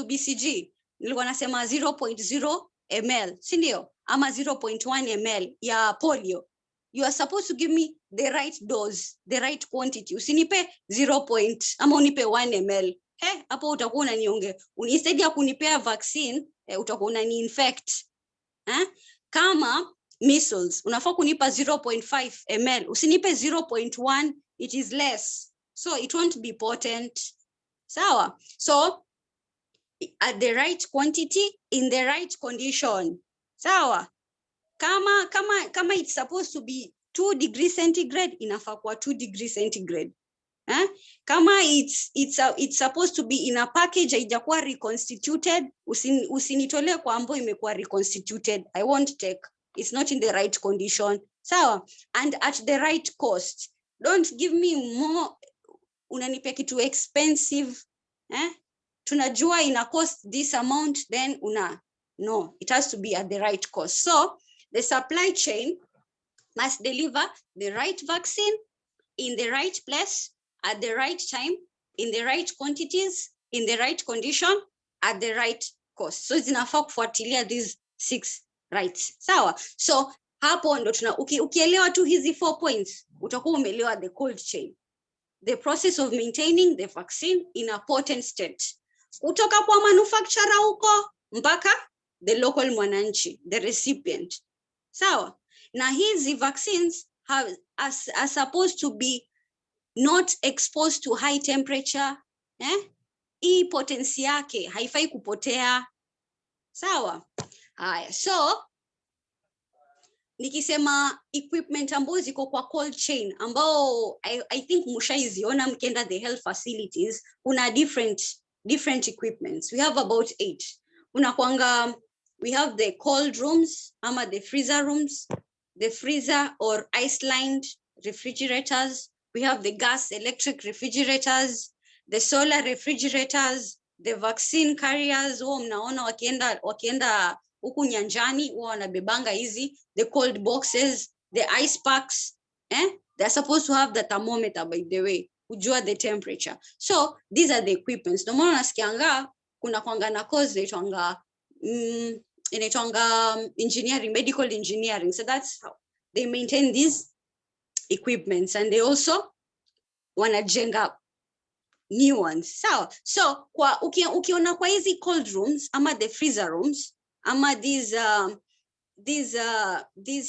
BCG, nilikuwa nasema 0.0 ml, si ndio? Ama 0.1 ml ya polio. You are supposed to give me the right dose, the right quantity. Usinipe 0. Ama unipe 1 ml. Hapo utakuwa unaniongea. Instead ya kunipea vaccine, utakuwa unani infect. Kama measles, unafaa kunipa 0.5 ml. Usinipe 0.1, it is less. So it won't be potent. Sawa? So at the right quantity, in the right condition. Sawa? Kama it's supposed to be 2 degrees centigrade, inafaa kuwa 2 degrees centigrade. Kama it's supposed to be in a package, haijakuwa reconstituted, usinitolee kwa ambayo imekuwa reconstituted. I won't take. It's not in the right condition. Sawa? And at the right cost. Don't give me more, unanipea kitu expensive. Tunajua ina cost this amount, then no, it has to be at the right cost. So the supply chain must deliver the right vaccine in the right place, at the right time, in the right quantities, in the right condition, at the right cost. So zinafaa kufuatilia these 6 rights. Sawa? So hapo ndo ukielewa tu hizi 4 points, utakuwa umeelewa the cold chain. The process of maintaining the vaccine in a potent state. Kutoka kwa manufacturer huko mpaka the local mwananchi, the recipient. Sawa? Na hizi vaccines are supposed to be not exposed to high temperature. Hii potency yake haifai kupotea. Sawa? Haya, so nikisema equipment ambazo ziko kwa cold chain, ambao I think mushaiziona mkienda the health facilities, kuna different equipments. We have about 8. We have the cold rooms, ama the freezer rooms, the freezer or ice-lined refrigerators. We have the gas electric refrigerators, the solar refrigerators, the vaccine carriers. Mnaona wakienda huku nyanjani, wanabebanga hizi, the cold boxes, the ice packs. They're supposed to have the thermometer, by the way, kujua the temperature. So these are the equipments. Ndio maana nasikianga kuna kwanga na course inaitwanga engineering, medical engineering. So that's how they maintain these equipments, and they also wanajenga new ones. So kwa ukiona kwa hizi cold rooms ama the freezer rooms ama these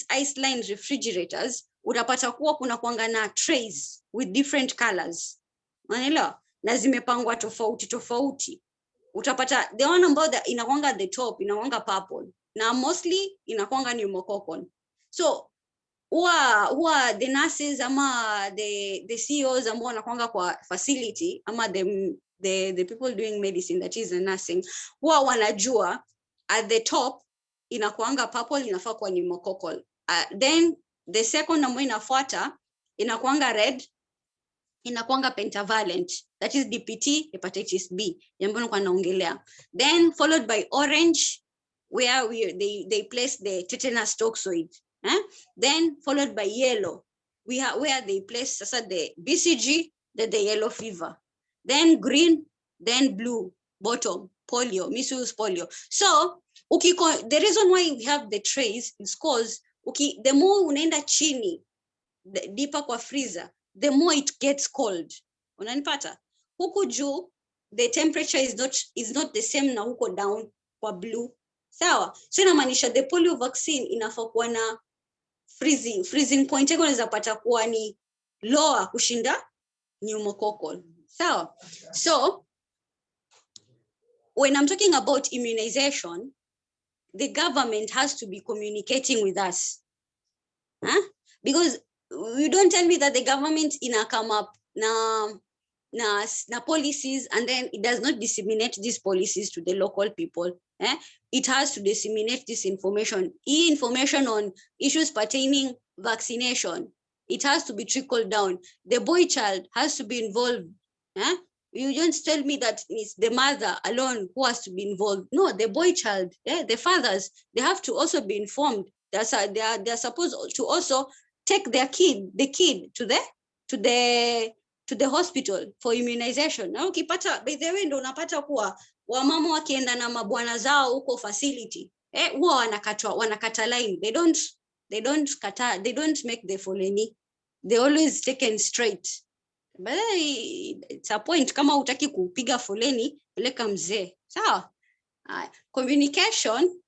ice-lined refrigerators, utapata kuwa kuna kwanga na trays with different colors. Unaelewa? Na zimepangwa tofauti. Utapata the one ambao inakwanga the top inakwanga purple, na mostly inakwanga pneumococcal. So huwa the nurses ama the CEOs ambao wanakwanga kwa facility ama the people doing medicine, that is the nursing, huwa wanajua at the top inakwanga purple, inafaa kwa pneumococcal. Then the second ambayo inafuata inakwanga red, inakwanga pentavalent, that is DPT, hepatitis B, jambo nilikuwa naongelea. Then followed by orange, where they place the tetanus toxoid. Then followed by yellow, where they place the BCG, the yellow fever. Then green, then blue, bottom, polio, measles, polio. So the reason why we have the trays is because the more unaenda chini, deeper kwa freezer, the more it gets cold. Unanipata? Huku juu, the temperature is not the same na huko down kwa blue. Sawa? So inamaanisha the polio vaccine inafaa kuwa na freezing point yako unaweza pata kuwa ni lower kushinda pneumococcal. Sawa? So when I'm talking about immunization, the government has to be communicating with us. Because you don't tell me that the government come up na policies and then it does not disseminate these policies to the local people. It has to disseminate this information. Information on issues pertaining vaccination. It has to be trickled down. The boy child has to be involved You don't tell me that it's the mother alone who has to be involved. No, the boy child, the fathers, they have to also be informed. They're supposed to also take the kid to the hospital for immunization. Na ukipata, by the way, ndo unapata kuwa wamama wakienda na mabwana zao huko facility, huwa wanakata line. They don't make the foleni. They always taken straight. But it's a point, kama hutaki kupiga foleni, peleka mzee. Sawa? Communication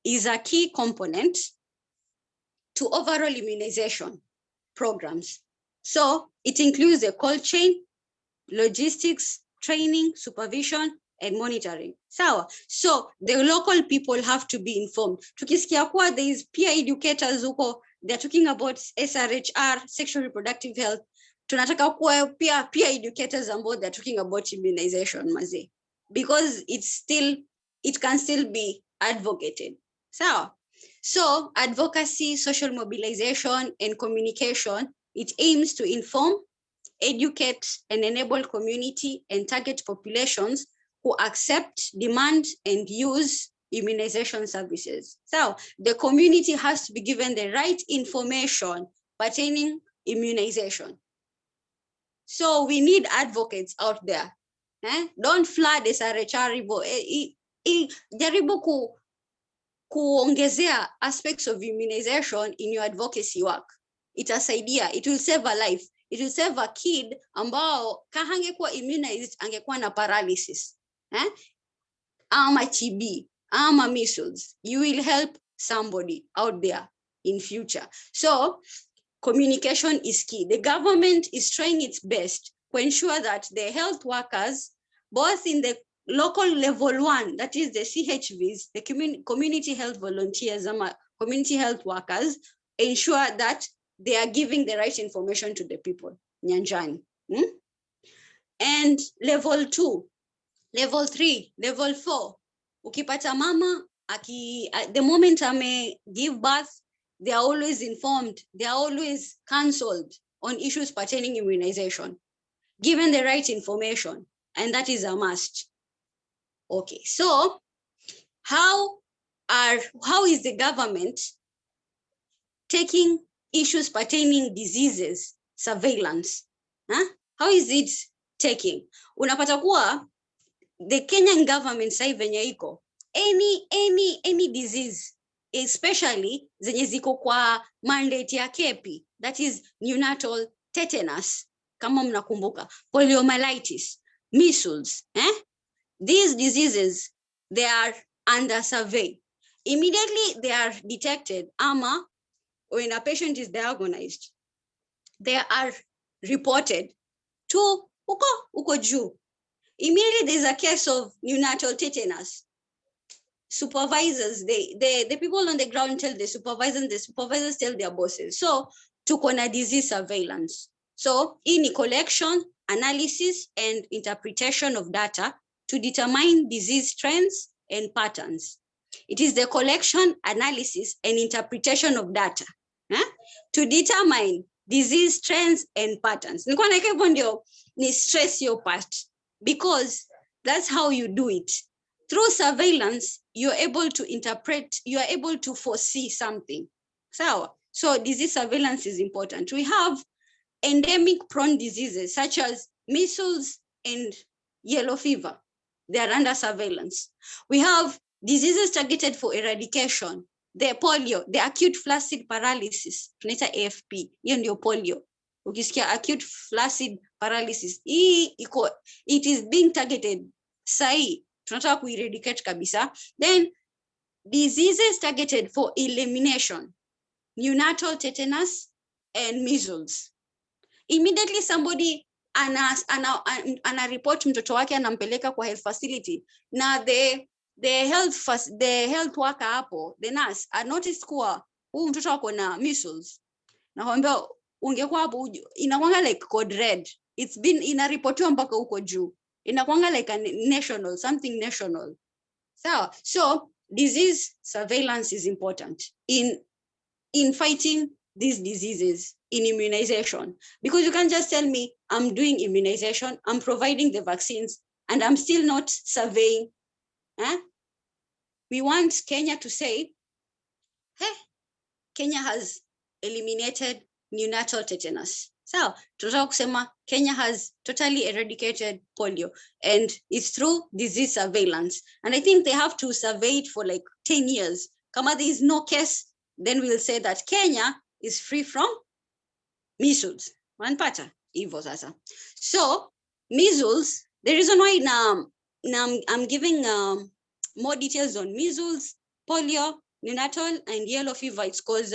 is a key component to overall immunization programs. So it includes the cold chain, logistics, training, supervision, and monitoring. So the local people have to be informed. Tukisikia kuwa there is peer educators huko, they're talking about SRHR, sexual reproductive health. Tunataka kuwa peer educators ambao they're talking about immunization, maze, because it can still be advocated. So advocacy, social mobilization, and communication, it aims to inform, educate, and enable community and target populations who accept, demand, and use immunization services. So the community has to be given the right information pertaining immunization. So we need advocates out there. Don't flood SRHR. Jaribu kuongezea aspects of immunization in your advocacy work. Itasaidia. It will save a life. It will save a kid ambao kahangekuwa immunized angekuwa na paralysis. Ama TB, ama measles. You will help somebody out there in future. So communication is key. The government is trying its best to ensure that the health workers, both in the local level 1, that is the CHVs, the community health volunteers, community health workers, ensure that they are giving the right information to the people. Nyanjani. And level 2, level 3, level 4. Ukipata mama, the moment ame give birth, they are always informed, they are always counseled on issues pertaining immunization, given the right information, and that is a must. Okay, so how is the government taking issues pertaining diseases surveillance? How is it taking? Unapata kuwa the Kenyan government sasa venye iko, any disease, especially zenye ziko kwa mandate ya KEPI, that is neonatal tetanus, kama mnakumbuka, poliomyelitis, measles, these diseases, they are under survey. Immediately they are detected, ama when a patient is diagnosed, they are reported to uko juu. Immediately there's a case of neonatal tetanus. Supervisors, the people on the ground tell the supervisors tell their bosses. So tuko na disease surveillance. So in collection, analysis, and interpretation of data to determine disease trends and patterns. It is the collection, analysis, and interpretation of data to determine disease trends and patterns. Nilikuwa naika hivyo ndio ni stress your part, because that's how you do it. Through surveillance, you're able to interpret, you are able to foresee something. So disease surveillance is important. We have endemic prone diseases such as measles and yellow fever. They are under surveillance. We have diseases targeted for eradication. The polio, the acute flaccid paralysis, tunaita AFP, hiyo ndio polio. Ukisikia acute flaccid paralysis, it is being targeted sahi, tunataka kueradicate kabisa. Then diseases targeted for elimination, neonatal tetanus and measles. Immediately somebody ana report mtoto wake anampeleka kwa health facility, na the health worker hapo, the nurse, I noticed kuwa huyu mtoto wako na measles, na kwambia ungekuwa hapo, inakuanga like code red, it's been inaripotiwa mpaka huko juu, inakuanga like a national, something national. So disease surveillance is important in fighting these diseases in immunization, because you can't just tell me I'm doing immunization, I'm providing the vaccines, and I'm still not surveying. We want Kenya to say, hey, Kenya has eliminated neonatal tetanus. So, tunataka kusema Kenya has totally eradicated polio, and it's through disease surveillance. And I think they have to survey it for like 10 years. Kama there is no case, then we'll say that Kenya is free from measles. Wanpata hivyo sasa. So, measles, the reason why I'm giving more details on measles, polio, neonatal, and yellow fever, it's because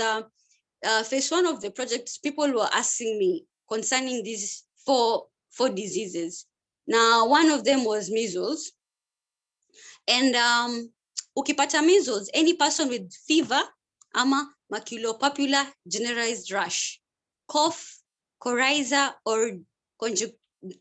phase 1 of the project, people were asking me concerning these four diseases. Now, one of them was measles. And ukipata measles, any person with fever, ama maculopapular generalized rash, cough, coryza, or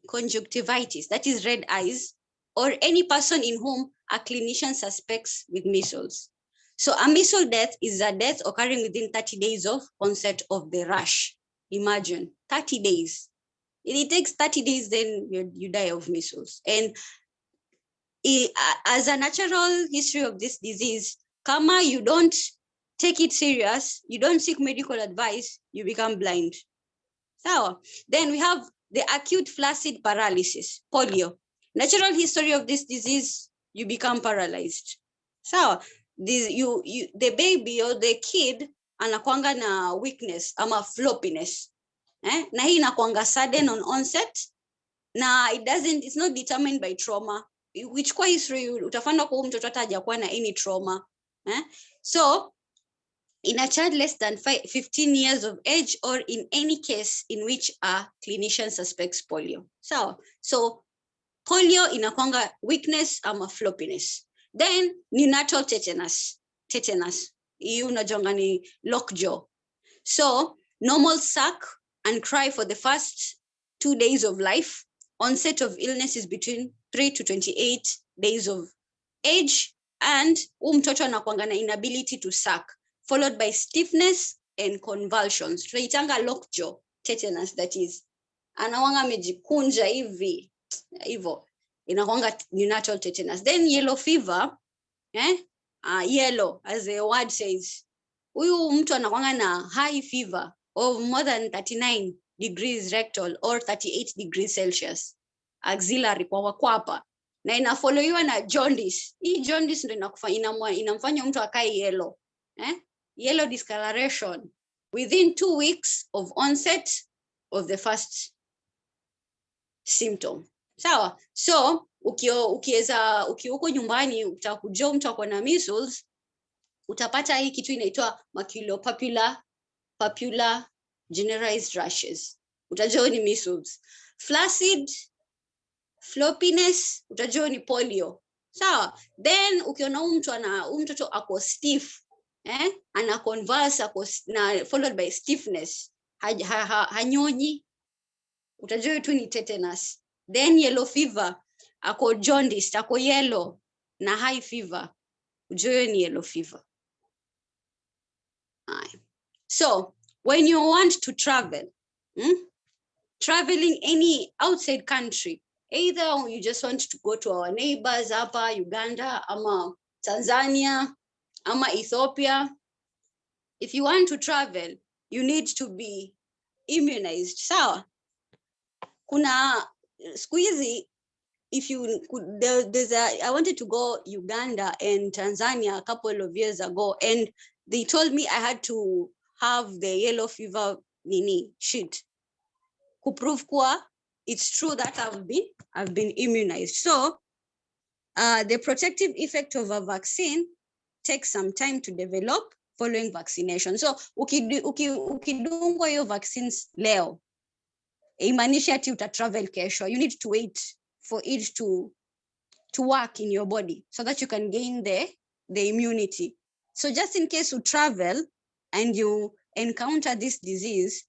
conjunctivitis, that is red eyes, or any person in whom a clinician suspects with measles. So a measles death is a death occurring within 30 days of onset of the rash. Imagine, 30 days. If it takes 30 days, then you die of measles. And as a natural history of this disease, kama you don't take it serious, you don't seek medical advice, you become blind. So then we have the acute flaccid paralysis, polio. Natural history of this disease, you become paralyzed. So the baby or the kid anakuanga na weakness ama floppiness. Na hii inakuanga sudden on onset. Na it's not determined by trauma. Which kwa history utafanda kwa mtoto hata hajakuwa na any trauma. So in a child less than 15 years of age, or in any case in which a clinician suspects polio. So polio inakwanga weakness ama floppiness. Then neonatal tetanus. Hii unajonga ni lockjaw. So normal suck and cry for the first 2 days of life. Onset of illness is between 3 to 28 days of age, and mtoto anakuanga na inability to suck, followed by stiffness and convulsions. Tunaitanga lockjaw tetanus, that is. Anawanga amejikunja hivi, hivyo. Inakuanga neonatal tetanus. Then yellow fever, yellow, as the word says. Huyu mtu anakuanga na high fever of more than 39 degrees rectal or 38 degrees Celsius. Axillary kwa kwapa. Na inafollowiwa na jaundice. Hii jaundice ndio inamfanya mtu akae yellow. Yellow discoloration within 2 weeks of onset of the first symptom. Sawa? So, ukiuko nyumbani utakujua mtu ako na measles, utapata hii kitu inaitwa maculopapular generalized rashes. Utajua ni measles. Flaccid, floppiness, utajua ni polio. Sawa? Then ukiona mtoto ako stiff, ana convulse, na followed by stiffness, hanyonyi, utajua tu ni tetanus. Then yellow fever, ako jaundice, ako yellow na high fever, ujue ni yellow fever. So when you want to travel, traveling any outside country, either you just want to go to our neighbors hapa Uganda, ama Tanzania, ama Ethiopia, if you want to travel, you need to be immunized. Sawa? Kuna siku hizi, if you could, I wanted to go Uganda and Tanzania a couple of years ago, and they told me I had to have the yellow fever sheet. Kuprove kuwa it's true that I've been immunized. So the protective effect of a vaccine takes some time to develop following vaccination. So ukidungwa hiyo vaccines leo, imaanisha ati utatravel kesho. You need to wait for it to work in your body so that you can gain the immunity. So just in case you travel and you encounter this disease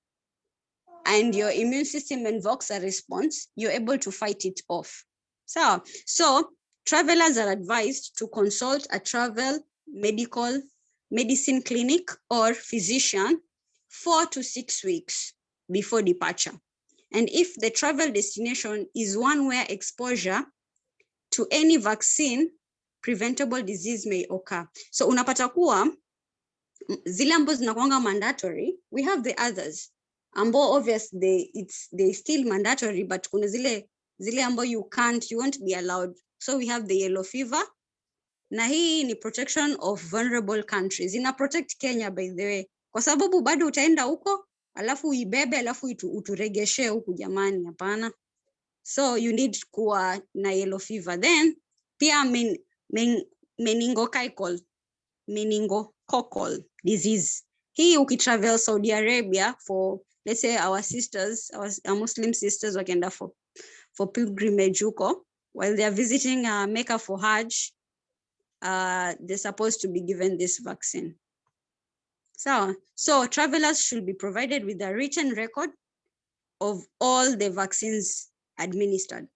and your immune system invokes a response, you're able to fight it off. So travelers are advised to consult a travel medicine clinic or physician 4 to 6 weeks before departure. And if the travel destination is one where exposure to any vaccine, preventable disease may occur. So unapata kuwa zile ambazo zinakuanga mandatory, we have the others ambao obvious they still mandatory, but kuna zile ambao you won't be allowed. So we have the yellow fever, na hii ni protection of vulnerable countries. Ina protect Kenya by the way, kwa sababu bado utaenda huko alafu uibebe alafu uturegeshe huku, jamani, hapana. So you need kuwa na yellow fever. Then pia meningococcal disease. Hii ukitravel Saudi Arabia for, let's say our sisters, our Muslim sisters wakienda for pilgrimage huko, while they are visiting Mecca for Hajj, they're supposed to be given this vaccine. So travelers should be provided with a written record of all the vaccines administered.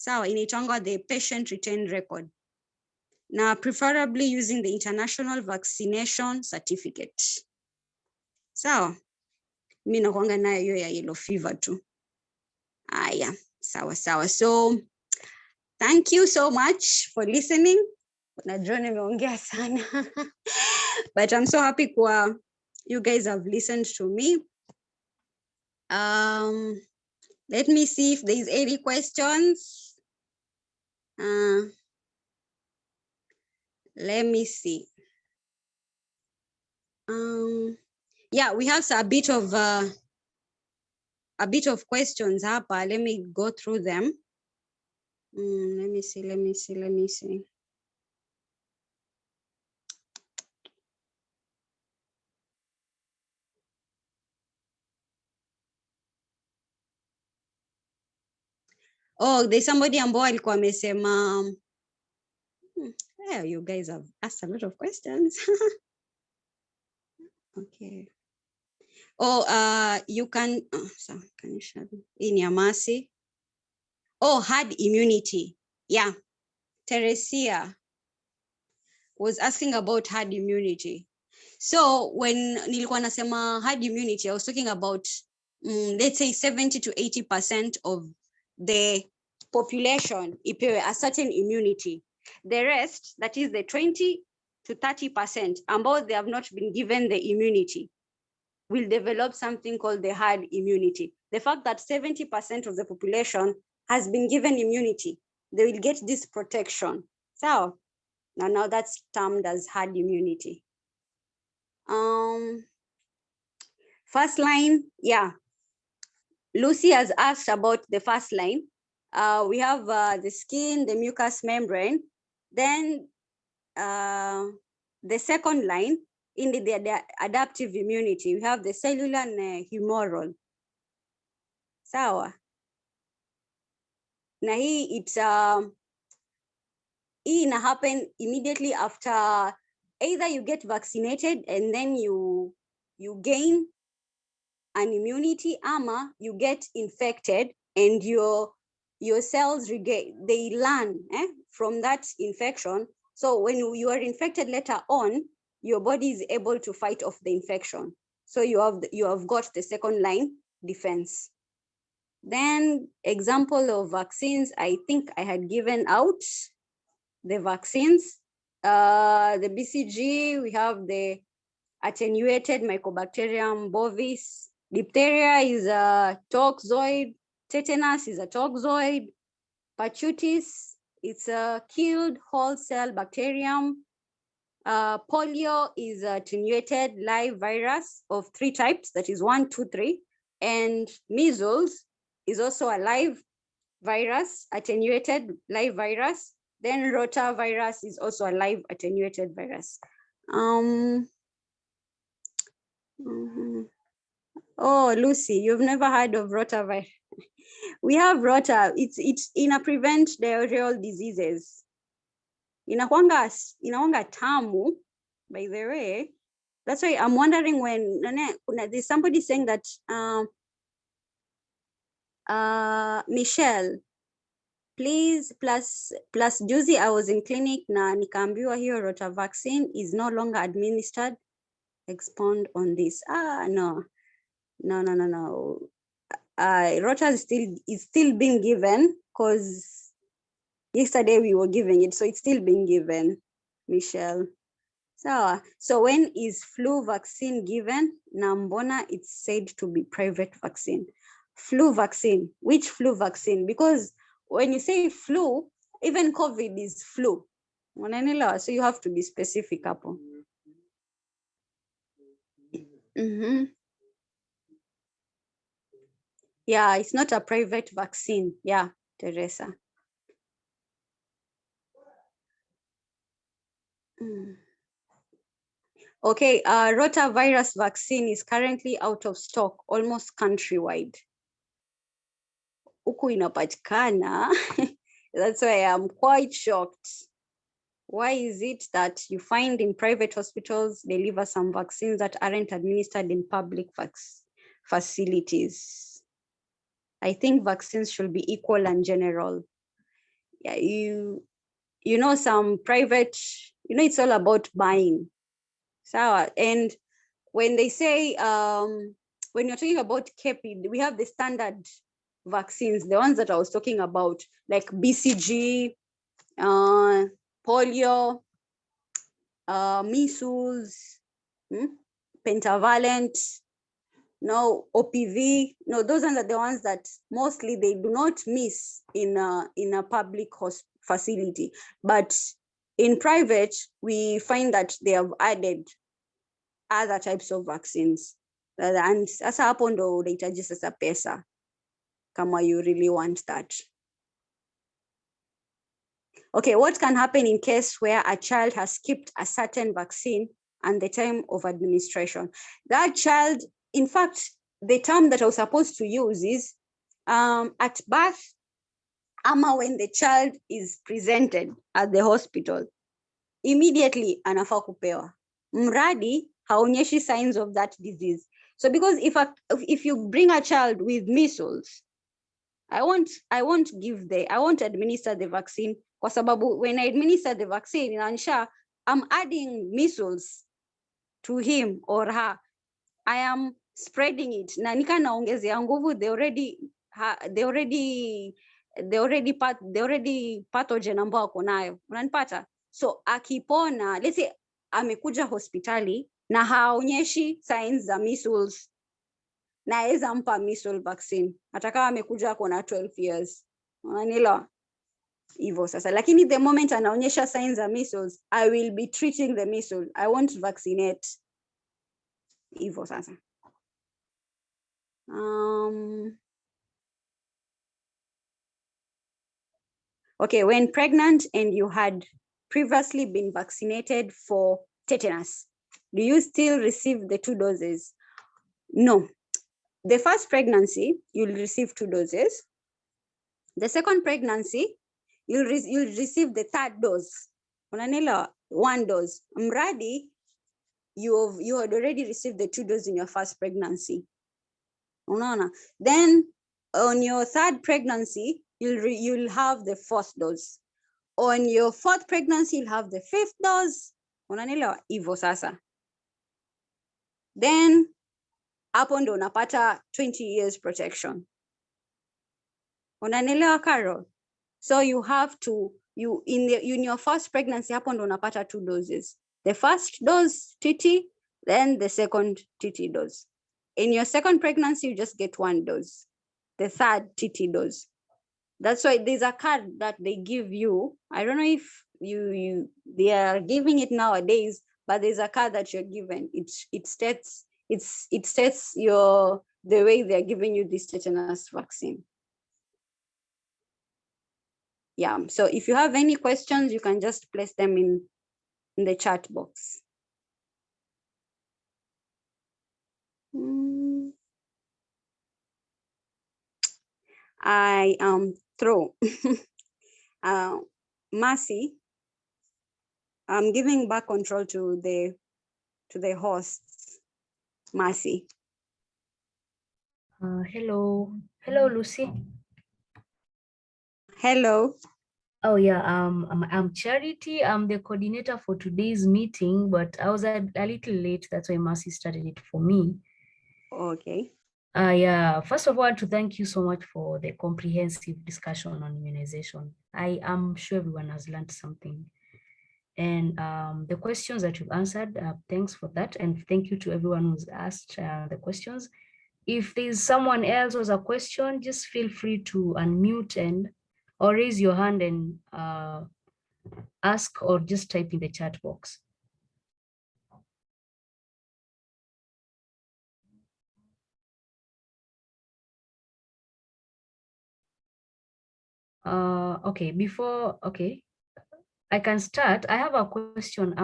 Inaitangwa the patient retained record. Now, preferably using the international vaccination certificate. Mimi nakuanga nayo hiyo ya yellow fever tu. Aya, sawa. So, thank you so much for listening. Najua nimeongea sana. But I'm so happy kwa you guys have listened to me. Let me see if there is any questions. Let me see. Yeah, we have a bit of questions hapa. Let me go through them. Let me see. Oh, there's somebody ambao alikuwa amesema. Yeah, you guys have asked a lot of questions. Okay. Oh, you can. So can you share in your mercy? Oh, herd immunity. Yeah, Teresia was asking about herd immunity. So when nilikuwa nasema herd immunity, I was talking about let's say 70 to 80% of the population ipewe a certain immunity. The rest, that is the 20 to 30% ambao they have not been given the immunity, will develop something called the herd immunity. The fact that 70% of the population has been given immunity, they will get this protection. So now that's termed as herd immunity. First line, yeah. Lucy has asked about the first line. We have the skin, the mucous membrane. Then the second line, in the adaptive immunity, we have the cellular and humoral. Sawa. Na hii it's ina happen immediately after either you get vaccinated and then you gain an immunity, ama you get infected and your cells they learn from that infection. So when you are infected later on, your body is able to fight off the infection. So you have got the second line defense. Then example of vaccines, I think I had given out the vaccines. The BCG, we have the attenuated Mycobacterium bovis. Diphtheria is a toxoid. Tetanus is a toxoid. Pertussis, it's a killed whole cell bacterium. Polio is a attenuated live virus of 3 types, that is 1, 2, 3. And measles is also a live virus, attenuated live virus. Then rotavirus is also a live attenuated virus. Oh, Lucy, you've never heard of rotavirus. We have rota. It's prevent diarrheal diseases. Inakwanga tamu, by the way. That's why I'm wondering when there's somebody saying that Michelle, please, plus juzi I was in clinic na nikaambiwa hiyo rota vaccine is no longer administered expound on this. No. Rota is still being given because yesterday we were giving it, so it's still being given, Michelle. So when is flu vaccine given? Nambona, it's said to be private vaccine. Flu vaccine, which flu vaccine? Because when you say flu, even COVID is flu. So you have to be specific, Apo. Yeah, it's not a private vaccine. Yeah, Teresa. Okay, rotavirus vaccine is currently out of stock almost countrywide. Huku inapatikana. That's why I'm quite shocked. Why is it that you find in private hospitals deliver some vaccines that aren't administered in public facilities? I think vaccines should be equal and general. Yeah, you know, some private, it's all about buying. And when they say, when you're talking about CAPID, we have the standard vaccines, the ones that I was talking about, like BCG, polio, measles, pentavalent, OPV. No, those are the ones that mostly they do not miss in a public facility. But in private, we find that they have added other types of vaccines. And sasa hapo ndo unahitaji sasa pesa kama you really want that. Okay, what can happen in case where a child has skipped a certain vaccine and the time of administration? That child, in fact, the term that I was supposed to use is at birth, ama when the child is presented at the hospital, immediately anafaa kupewa. Mradi haonyeshi signs of that disease. So because if you bring a child with measles, I won't administer the vaccine kwa sababu when I administer the vaccine inaonyesha I'm adding measles to him or her. I am spreading it. Na nika naongezea nguvu, they already pathogen ambao wako nayo. Unanipata? So akipona, let's say amekuja hospitali na haonyeshi signs za measles, naweza mpa measles vaccine hata kama amekuja ako na 12 years. Unanielewa? Hivyo sasa, lakini the moment anaonyesha signs za measles, I will be treating the measles. I won't vaccinate. Hivyo sasa. Okay, when pregnant and you had previously been vaccinated for tetanus, do you still receive the 2 doses? No. The first pregnancy, you'll receive 2 doses. The second pregnancy, you'll receive the 3rd dose. Unanelewa? 1 dose. Mradi, you had already received the 2 doses in your first pregnancy. Unaona? Then on your 3rd pregnancy, you'll have the 4th dose. On your 4th pregnancy, you'll have the 5th dose. Unanelewa? Hivyo sasa. Then hapo ndo unapata 20 years protection. Unanelewa, Carol? So you have to, in your first pregnancy, hapo ndo unapata 2 doses. The first dose TT, then the second TT dose. In your second pregnancy, you just get 1 dose. The 3rd TT dose. That's why there's a card that they give you. I don't know if they are giving it nowadays, but there's a card that you're given. It states the way they're giving you this tetanus vaccine. Yeah, so if you have any questions, you can just place them in the chat box. I throw Mercy. I'm giving back control to the hosts. Mercy. Hello, Lucy. Hello. Oh yeah, I'm Charity. I'm the coordinator for today's meeting, but I was a little late. That's why Mercy started it for me. Okay. Yeah, first of all, to thank you so much for the comprehensive discussion on immunization. I am sure everyone has learned something. And the questions that you've answered, thanks for that. And thank you to everyone who's asked the questions. If there's someone else who has a question, just feel free to unmute and or raise your hand and ask, or just type in the chat box. Okay, okay, I can start. I have a question.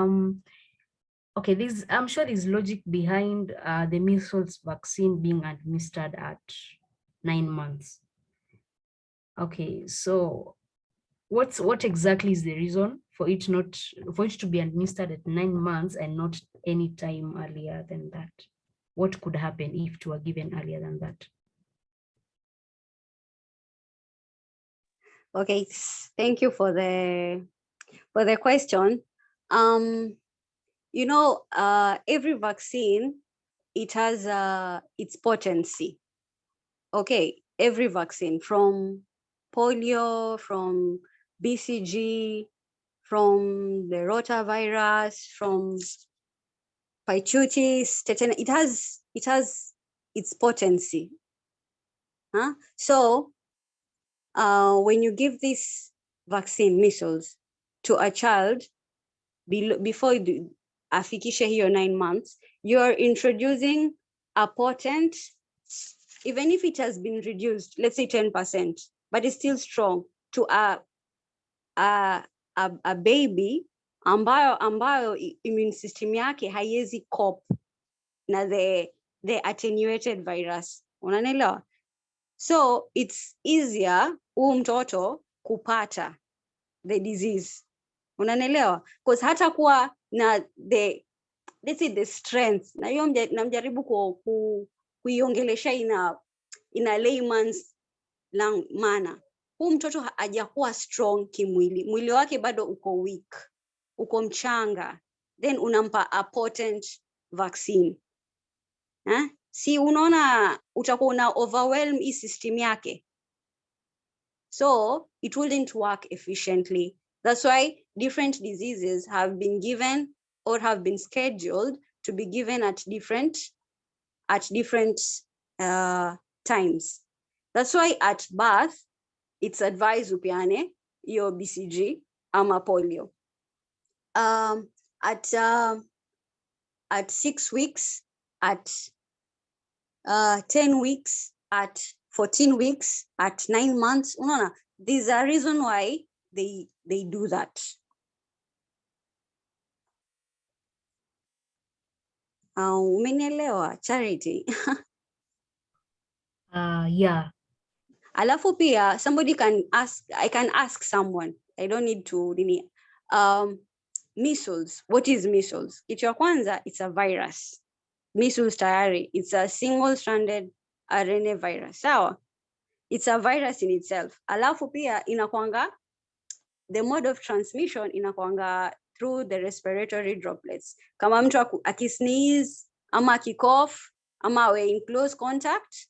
Okay, I'm sure there's logic behind the measles vaccine being administered at 9 months. Okay, so what exactly is the reason for it to be administered at 9 months and not any time earlier than that? What could happen if it were given earlier than that? Okay, thank you for the question. You know, every vaccine, it has its potency. Okay, every vaccine, from polio, from BCG, from the rotavirus, from pichutis, tetanus, it has its potency. Huh? So when you give this vaccine, measles, to a child before afikishe hiyo 9 months, you're introducing a potent, even if it has been reduced, let's say 10%, but it's still strong, to a baby ambayo immune system yake haiwezi cope na the attenuated virus. Unanielewa? So it's easier huu mtoto kupata the disease. Unanielewa? Because hata kuwa na let's say the strength, na hiyo namjaribu kuiongelesha ina layman's manner. Huu mtoto hajakuwa strong kimwili, mwili wake bado uko weak, uko mchanga, then unampa a potent vaccine. Si unaona utakuwa una overwhelm hii system yake, so it wouldn't work efficiently. That's why different diseases have been given or have been scheduled to be given at different times. That's why at birth it's advised upiane your BCG ama polio. At 6 weeks, at 10 weeks, at 14 weeks, at 9 months. Unaona, there's a reason why they do that. Umenielewa, Charity? Yeah. Alafu pia somebody can ask, I can ask someone, I don't need to measles, what is measles? Kitu ya kwanza, it's a virus. Measles tayari, it's a single-stranded RNA virus. Sawa? It's a virus in itself. Alafu pia inakwanga, the mode of transmission inakwanga through the respiratory droplets. Kama mtu akisneeze, ama akikough, ama we in close contact,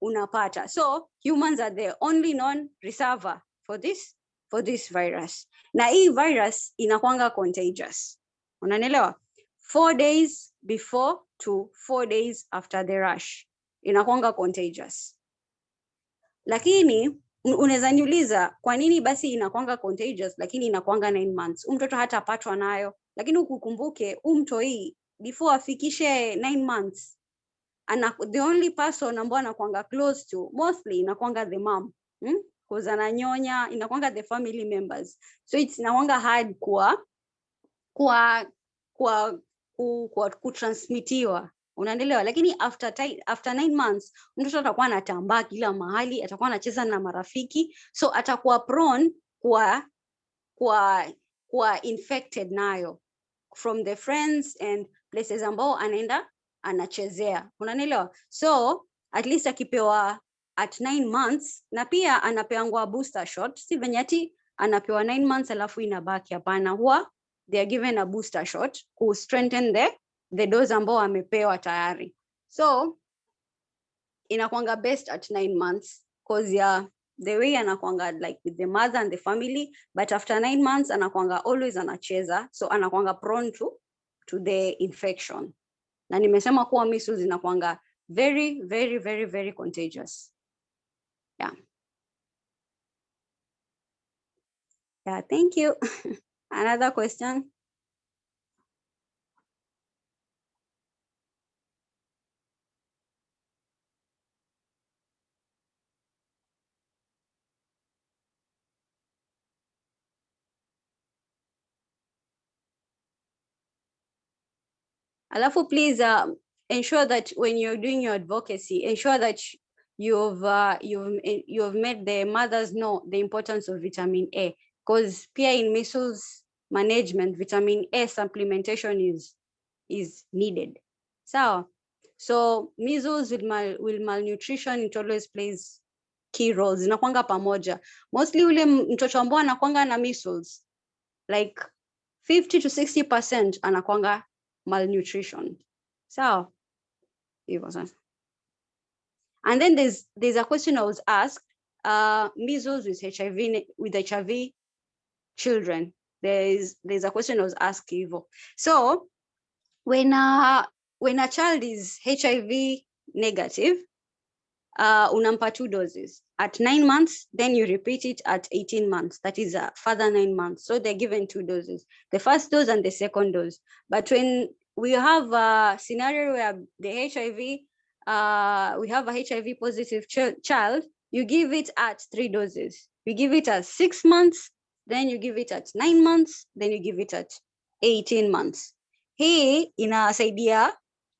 unapata. So humans are the only non-reservoir for this virus. Na hii virus inakwanga contagious. Unanielewa? 4 days before to 4 days after the rush, inakwanga contagious. Lakini unaweza niuliza kwa nini basi inakwanga contagious lakini inakwanga 9 months? Mtoto hata patwa nayo, lakini ukukumbuke mtoi before afikishe 9 months, the only person ambaye anakwanga close to mostly inakwanga the mom, because ananyonya, inakwanga the family members, so it's inakwanga hard kutransmitiwa. Unaelewa? Lakini after 9 months mtoto atakuwa anatambaa kila mahali, atakuwa anacheza na marafiki, so atakuwa prone kwa infected nayo from the friends and places ambao anaenda anachezea. Unaelewa? So at least akipewa at 9 months, na pia anapeangwa booster shot, si venye ati anapewa 9 months alafu inabaki. Hapana, huwa they are given a booster shot to strengthen the dose ambao amepewa tayari. So inakwanga best at 9 months because the way anakwanga like with the mother and the family, but after 9 months anakwanga always anacheza, so anakwanga prone to the infection. Na nimesema kuwa measles inakwanga very very very very contagious. Yeah, thank you. Another question? Alafu please ensure that when you're doing your advocacy, ensure that you've made the mothers know the importance of vitamin A, because pia in measles management, vitamin A supplementation is needed. So measles with malnutrition, it always plays key roles. Inakwanga pamoja. Mostly ule mtoto ambao anakwanga na measles, like 50 to 60% anakwanga malnutrition. So, and then there's a question I was asked, measles with HIV children. There's a question I was asked, Ivo. So when a child is HIV negative, unampa 2 doses at 9 months, then you repeat it at 18 months. That is a further 9 months. So they're given 2 doses, the first dose and the second dose. But when we have a scenario where the HIV, we have a HIV positive child, you give it at 3 doses. You give it at 6 months, then you give it at 9 months, then you give it at 18 months. Hii inasaidia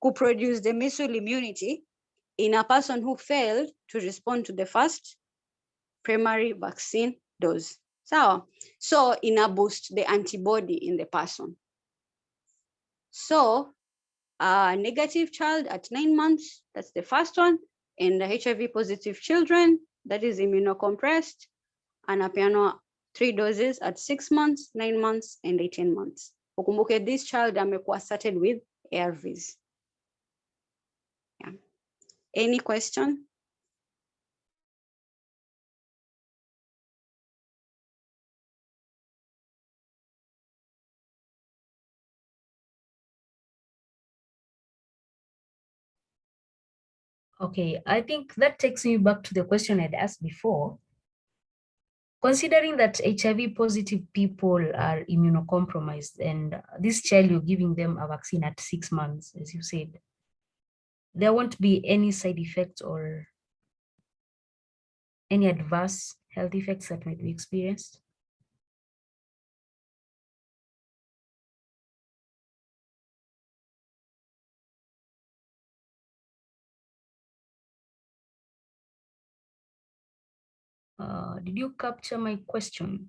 kuproduce the measles immunity in a person who failed to respond to the first primary vaccine dose. So ina boost the antibody in the person. So a negative child at 9 months, that's the first one, and the HIV positive children, that is immunocompressed, anapeanwa 3 doses at 6 months, 9 months, and 18 months. Ukumbuke this child amekuwa started with ARVs. Yeah. Any question? Okay, I think that takes me back to the question I'd asked before. Considering that HIV positive people are immunocompromised and this child, you're giving them a vaccine at 6 months, as you said, there won't be any side effects or any adverse health effects that might be experienced? Did you capture my question?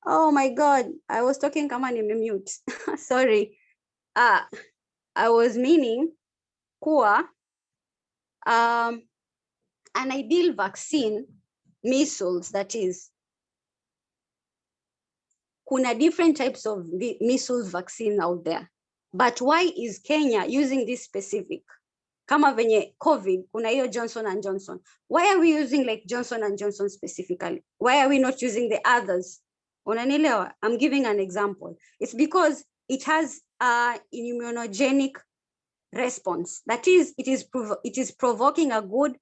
Oh my God, I was talking kama nimemute. Sorry. I was meaning kuwa an ideal vaccine, measles, that is, kuna different types of measles vaccine out there. But why is Kenya using this specific? Kama venye COVID, kuna hiyo Johnson & Johnson. Why are we using like Johnson & Johnson specifically? Why are we not using the others? Unanielewa? I'm giving an example. It's because it has an immunogenic response. That is, it is provoking a good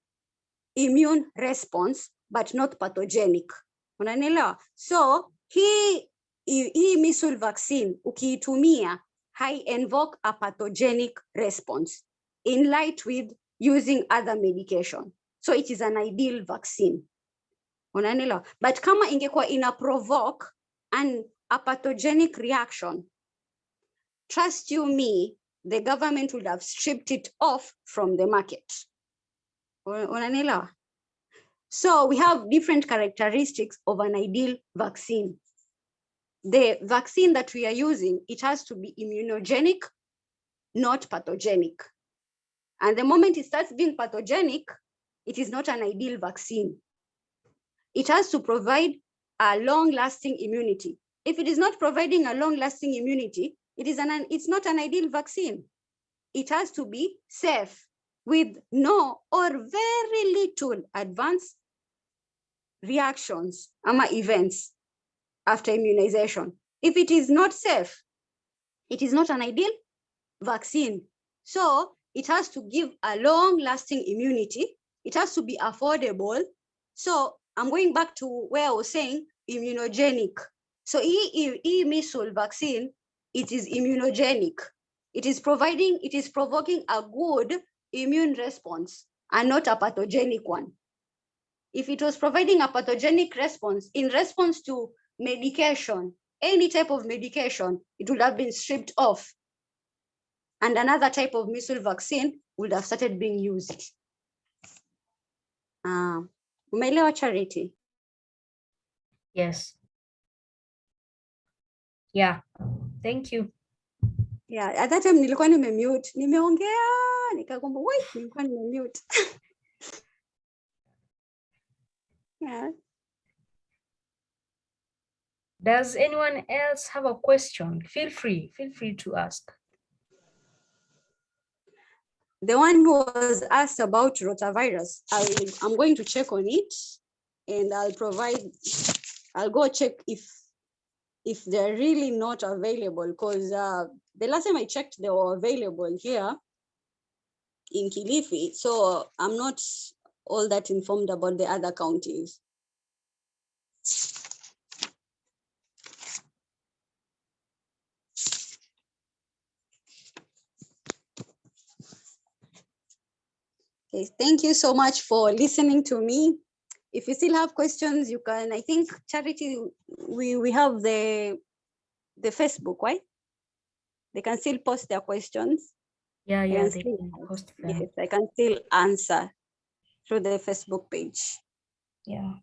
immune response, but not pathogenic. Unanielewa? So hii measles vaccine ukiitumia invoke a pathogenic response in light with using other medication. So it is an ideal vaccine. Unanielewa? But kama ingekuwa ina provoke a pathogenic reaction, trust you me, the government would have stripped it off from the market. Unanielewa? So we have different characteristics of an ideal vaccine. The vaccine that we are using, it has to be immunogenic, not pathogenic. And the moment it starts being pathogenic, it is not an ideal vaccine. It has to provide a long-lasting immunity. If it is not providing a long-lasting immunity, it's not an ideal vaccine. It has to be safe with no or very little advanced reactions, events after immunization. If it is not safe, it is not an ideal vaccine. So it has to give a long-lasting immunity. It has to be affordable. So I'm going back to where I was saying immunogenic. So measles vaccine, it is immunogenic. It is provoking a good immune response and not a pathogenic one. If it was providing a pathogenic response in response to medication, any type of medication, it would have been stripped off. And another type of measles vaccine would have started being used. Umeelewa, Charity? Yes. Yeah, thank you. Yeah, at that time nilikuwa nimemute, nimeongea, nikakumbuka, wait, nilikuwa nimemute. Yeah. Does anyone else have a question? Feel free to ask. The one who was asked about rotavirus, I'm going to check on it, and I'll go check if they're really not available, because the last time I checked, they were available here in Kilifi, so I'm not all that informed about the other counties. Okay, thank you so much for listening to me. If you still have questions, you can, I think, Charity, we have the Facebook, right? They can still post their questions. Yeah, they can post them. Yes, I can still answer through the Facebook page. Yeah.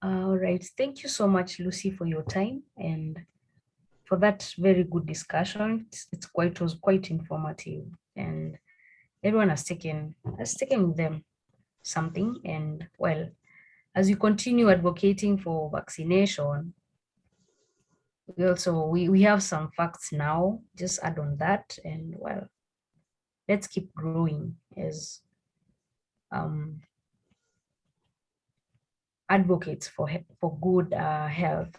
All right. Thank you so much, Lucy, for your time and for that very good discussion. It was quite informative, and everyone has taken with them something. And well, as you continue advocating for vaccination, we have some facts now. Just add on that, and well, let's keep growing as advocates for good health.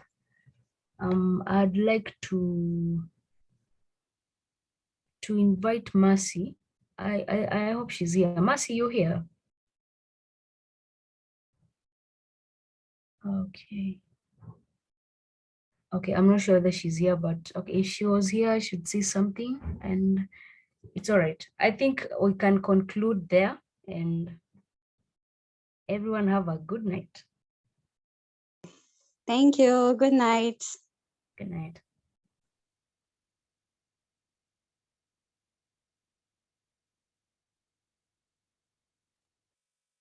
I'd like to invite Mercy. I hope she's here. Mercy, you here? Okay. Okay, I'm not sure that she's here, but okay, if she was here, I should say something, and it's all right. I think we can conclude there, and everyone have a good night. Thank you. Good night. Good night.